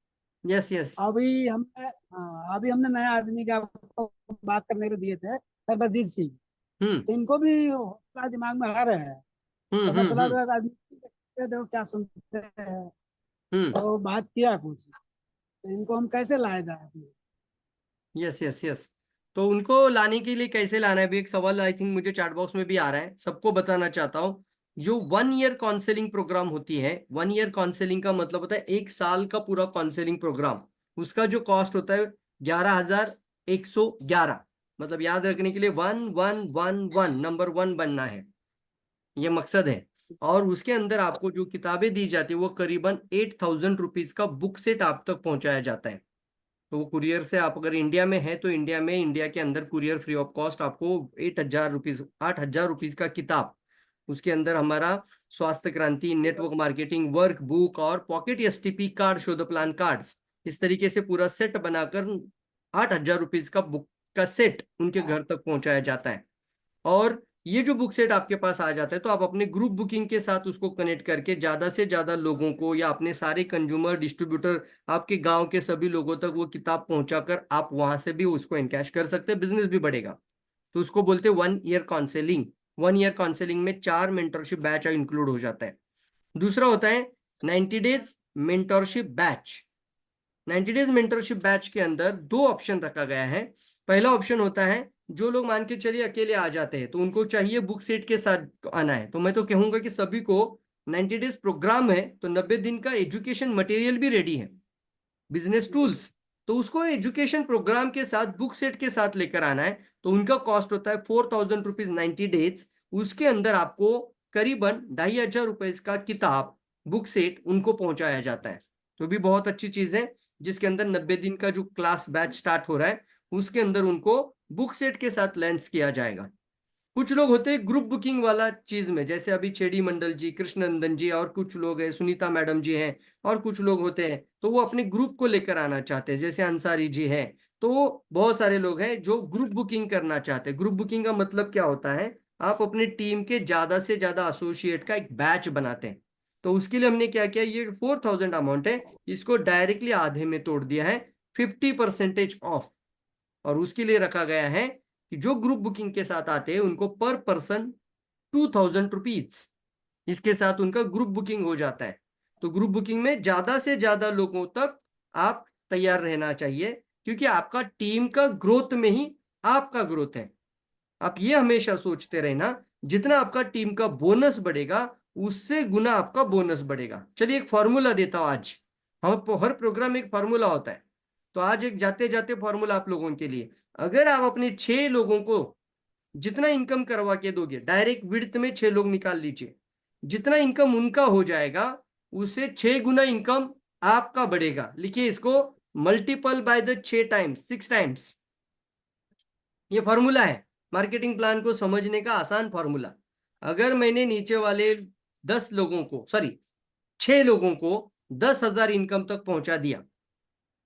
Yes yes. अभी हमने नया आदमी का आपको बात करने के लिए दिए थे, सरबजीत सिंह। तो इनको भी हौसला दिमाग में आ रहे हैं, तो मैं सोचा था आदमी देखो क्या सुनते हैं, तो बात किया कुछ, तो इनको हम कैसे लाए जाए। Yes yes yes. तो उनको लाने के लिए कैसे लाना है, भी एक सवाल आई थिंक मुझे चैट बॉक्स में भी आ रहा है, सबको बताना चाहता हूँ। जो 1 ईयर काउंसलिंग प्रोग्राम होती है, 1 ईयर काउंसलिंग का मतलब होता है 1 साल का पूरा काउंसलिंग प्रोग्राम। उसका जो कॉस्ट होता है 11,111। मतलब याद रखने के लिए 1111, नंबर 1 बनना है, ये मकसद है। और उसके अंदर आपको जो किताबें दी जाती है वो करीबन 8,000 रुपीज का बुक सेट आप तक पहुंचाया जाता है। तो वो कुरियर से, आप अगर इंडिया में है तो इंडिया के अंदर कुरियर फ्री ऑफ कॉस्ट आपको 8,000 रुपीज, 8,000 रुपीज का किताब। उसके अंदर हमारा स्वास्थ्य क्रांति, नेटवर्क मार्केटिंग वर्क बुक और पॉकेट एसटीपी कार्ड, शोध प्लान कार्ड्स, इस तरीके से पूरा सेट बनाकर 8,000 रुपीज का बुक का सेट उनके घर तक पहुंचाया जाता है। और ये जो बुक सेट आपके पास आ जाता है तो आप अपने ग्रुप बुकिंग के साथ उसको कनेक्ट करके ज्यादा से ज्यादा लोगों को, या अपने सारे कंज्यूमर डिस्ट्रीब्यूटर, आपके गांव के सभी लोगों तक वो किताब पहुंचाकर आप वहां से भी उसको एनकैश कर सकते हैं, बिजनेस भी बढ़ेगा। तो उसको बोलते हैं 1 ईयर काउंसलिंग। 1 ईयर काउंसलिंग में 4 मेंटरशिप बैच इंक्लूड हो जाता है। दूसरा होता है 90 days mentorship batch. 90 days mentorship batch के अंदर 2 ऑप्शन रखा गया है। पहला ऑप्शन होता है जो लोग मान के चलिए अकेले आ जाते हैं तो उनको चाहिए बुक सेट के साथ आना है, तो मैं तो कहूंगा कि सभी को 90 डेज प्रोग्राम है तो 90 दिन का एजुकेशन मटेरियल भी रेडी है, बिजनेस टूल्स, तो उसको एजुकेशन प्रोग्राम के साथ बुक सेट के साथ लेकर आना है। तो उनका कॉस्ट होता है 4,000 रुपीज 90 डेज। उसके अंदर आपको करीबन 2,500 रुपए का किताब बुक सेट उनको पहुंचाया जाता है। तो भी बहुत अच्छी चीज है, जिसके अंदर 90 दिन का जो क्लास बैच स्टार्ट हो रहा है उसके अंदर उनको बुक सेट के साथ लॉन्च किया जाएगा। कुछ लोग होते हैं ग्रुप बुकिंग वाला चीज में, जैसे अभी छेड़ी मंडल जी, कृष्णनंदन जी और कुछ लोग हैं, सुनीता मैडम जी हैं, और कुछ लोग होते हैं तो वो अपने ग्रुप को लेकर आना चाहते हैं, जैसे अंसारी जी हैं। तो बहुत सारे लोग हैं जो ग्रुप बुकिंग करना चाहते हैं। ग्रुप बुकिंग का मतलब क्या होता है, आप अपने टीम के ज्यादा से ज्यादा एसोसिएट का एक बैच बनाते हैं। तो उसके लिए हमने क्या किया, ये 4,000 अमाउंट है, इसको डायरेक्टली आधे में तोड़ दिया है, 50% ऑफ। और उसके लिए रखा गया है कि जो ग्रुप बुकिंग के साथ आते हैं उनको पर पर्सन 2000 रुपीज, इसके साथ उनका ग्रुप बुकिंग हो जाता है। तो ग्रुप बुकिंग में ज्यादा से ज्यादा लोगों तक आप तैयार रहना चाहिए, क्योंकि आपका टीम का ग्रोथ में ही आपका ग्रोथ है। आप ये हमेशा सोचते रहना, जितना आपका टीम का बोनस बढ़ेगा उससे गुना आपका बोनस बढ़ेगा। चलिए एक फॉर्मूला देता हूं आज। हम हर प्रोग्राम एक फॉर्मूला होता है, तो आज एक जाते जाते फॉर्मूला आप लोगों के लिए। अगर आप अपने 6 लोगों को जितना इनकम करवा के दोगे, डायरेक्ट विड्थ में 6 लोग निकाल लीजिए, जितना इनकम उनका हो जाएगा उससे 6 गुना इनकम आपका बढ़ेगा। लिखिए इसको, multiple by the 6 times, 6 times. ये फॉर्मूला है मार्केटिंग प्लान को समझने का आसान फॉर्मूला। अगर मैंने नीचे वाले 10 लोगों को, सॉरी 6 लोगों को 10,000 इनकम तक पहुंचा दिया,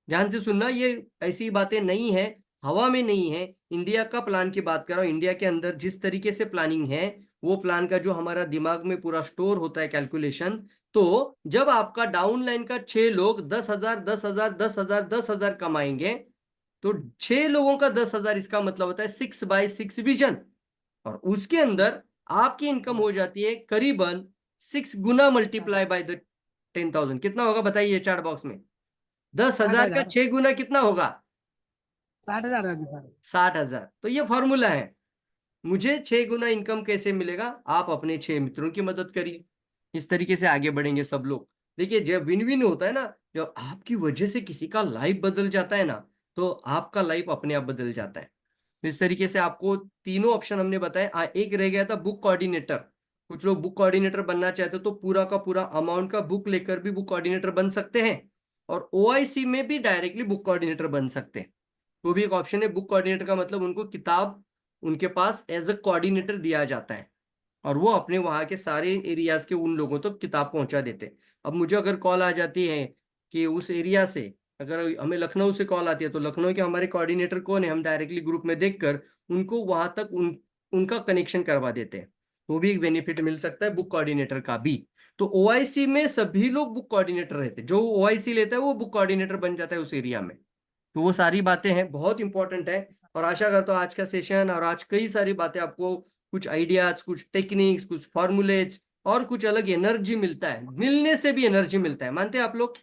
ध्यान से सुनना, ये ऐसी बातें नहीं है, हवा में नहीं है, इंडिया का प्लान की बात कर रहा हूं। इंडिया के अंदर जिस तरीके से प्लानिंग है, वो प्लान का जो हमारा दिमाग में पूरा स्टोर होता है कैलकुलेशन, तो जब आपका डाउन लाइन का 6 लोग 10,000 10,000 10,000 10,000 कमाएंगे, तो 6 लोगों का 10,000, इसका मतलब होता है 6 बाय 6 विजन, और उसके अंदर आपकी इनकम हो जाती है करीबन 6 गुना मल्टीप्लाई बाय द 10,000। कितना होगा बताइए चैट बॉक्स में? 10,000 का 6 गुना कितना होगा? 60,000। 60,000। तो ये फॉर्मूला है। मुझे 6 गुना इनकम कैसे मिलेगा? आप अपने 6 मित्रों की मदद करिए, इस तरीके से आगे बढ़ेंगे सब लोग। देखिए जब विन विन होता है ना, जब आपकी वजह से किसी का लाइफ बदल जाता है ना, तो आपका लाइफ अपने आप बदल जाता है। इस तरीके से आपको तीनों ऑप्शन हमने बताए। एक रह गया था बुक कोऑर्डिनेटर। कुछ लोग बुक कोऑर्डिनेटर बनना चाहते हो तो पूरा का पूरा अमाउंट का बुक लेकर भी बुक कोऑर्डिनेटर बन सकते हैं, और OIC में भी डायरेक्टली बुक कोऑर्डिनेटर बन सकते हैं। वो भी एक ऑप्शन है। बुक कोऑर्डिनेटर का मतलब उनको किताब उनके पास एज अ कोऑर्डिनेटर दिया जाता है, और वो अपने वहाँ के सारे एरियाज के उन लोगों तक तो किताब पहुंचा देते हैं। अब मुझे अगर कॉल आ जाती है कि उस एरिया से, अगर हमें लखनऊ से कॉल आती है, तो लखनऊ के हमारे कोऑर्डिनेटर कौन है, हम डायरेक्टली ग्रुप में देखकर उनको वहां तक उनका कनेक्शन करवा देते हैं। वो भी एक बेनिफिट मिल सकता है बुक कोऑर्डिनेटर का भी। तो OIC में सभी लोग बुक कोऑर्डिनेटर रहते हैं, जो OIC लेता है वो बुक कोऑर्डिनेटर बन जाता है उस एरिया में। तो वो सारी बातें हैं, बहुत इंपॉर्टेंट है। और आशा करता हूँ आज का सेशन और आज कई सारी बातें आपको कुछ आइडियाज, कुछ टेक्निक्स, कुछ फॉर्मूलेज और कुछ अलग एनर्जी मिलता है। मिलने से भी एनर्जी मिलता है, मानते हैं आप लोग?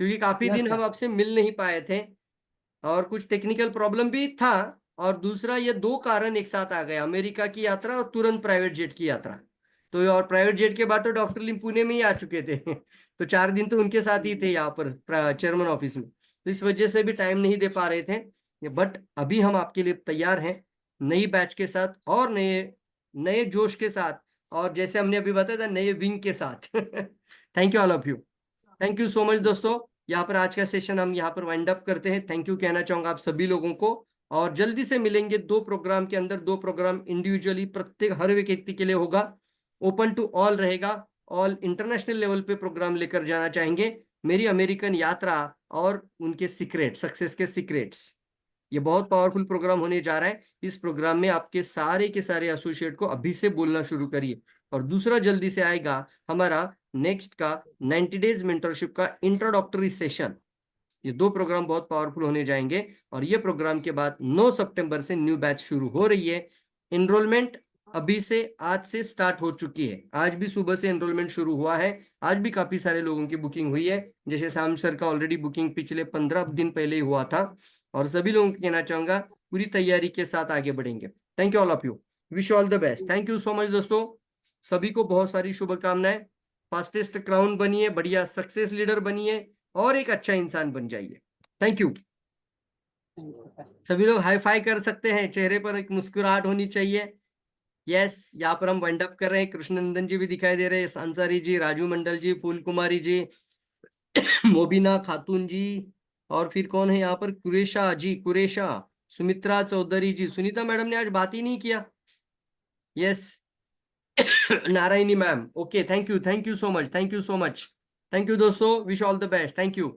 क्योंकि काफी दिन हम आपसे मिल नहीं पाए थे और कुछ टेक्निकल प्रॉब्लम भी था, और दूसरा ये 2 कारण एक साथ आ गए, अमेरिका की यात्रा और तुरंत प्राइवेट जेट की यात्रा। तो और प्राइवेट जेट के बाद तो डॉक्टर लिम पुणे में ही आ चुके थे तो 4 दिन तो उनके साथ ही थे यहाँ पर चेयरमैन ऑफिस में, तो इस वजह से भी टाइम नहीं दे पा रहे थे। बट अभी हम आपके लिए तैयार हैं नई बैच के साथ और नए जोश के साथ, और जैसे हमने अभी बताया था नए विंग के साथ thank you all of you, thank you so much दोस्तों। यहाँ पर आज का सेशन हम यहाँ पर वाइंड अप करते हैं। थैंक यू कहना चाहूंगा आप सभी लोगों को, और जल्दी से मिलेंगे 2 प्रोग्राम के अंदर। 2 प्रोग्राम इंडिविजुअली प्रत्येक हर व्यक्ति के लिए होगा, ओपन टू ऑल रहेगा। ऑल इंटरनेशनल लेवल पे प्रोग्राम लेकर जाना चाहेंगे, मेरी अमेरिकन यात्रा और उनके सीक्रेट, सक्सेस के सीक्रेट्स। ये बहुत पावरफुल प्रोग्राम होने जा रहा है। इस प्रोग्राम में आपके सारे के सारे एसोसिएट को अभी से बोलना शुरू करिए। और दूसरा जल्दी से आएगा हमारा नेक्स्ट का 90 डेज मेंटरशिप का इंट्रोडक्टरी सेशन। ये 2 प्रोग्राम बहुत पावरफुल होने जाएंगे, और ये प्रोग्राम के बाद 9 सितंबर से न्यू बैच शुरू हो रही है। एनरोलमेंट अभी से आज से स्टार्ट हो चुकी है, आज भी सुबह से एनरोलमेंट शुरू हुआ है। आज भी काफी सारे लोगों की बुकिंग हुई है, जैसे शाम सर का ऑलरेडी बुकिंग पिछले 15 दिन पहले ही हुआ था। और सभी लोगों को कहना चाहूंगा पूरी तैयारी के साथ आगे बढ़ेंगे। Thank you all of you, wish all the best. Thank you so much दोस्तों, सभी को बहुत सारी शुभकामनाएं। फास्टेस्ट क्राउन बनिए, बढ़िया सक्सेस लीडर बनिए, और एक अच्छा इंसान बन जाइए। Thank you. सभी लोग हाई फाई कर सकते हैं, चेहरे पर एक मुस्कुराहट होनी चाहिए। यस, यहाँ पर हम वाइंड अप कर रहे हैं। कृष्णनंदन जी भी दिखाई दे रहे हैं, अंसारी जी, राजू मंडल जी, फूल कुमारी जी मोबिना खातून जी, और फिर कौन है यहाँ पर? कुरेशा जी, कुरेशा, सुमित्रा चौधरी जी, सुनीता मैडम ने आज बात ही नहीं किया। Yes Narayani ma'am, okay, thank you so much, thank you so much, thank you दोस्तों, wish all the best, thank you.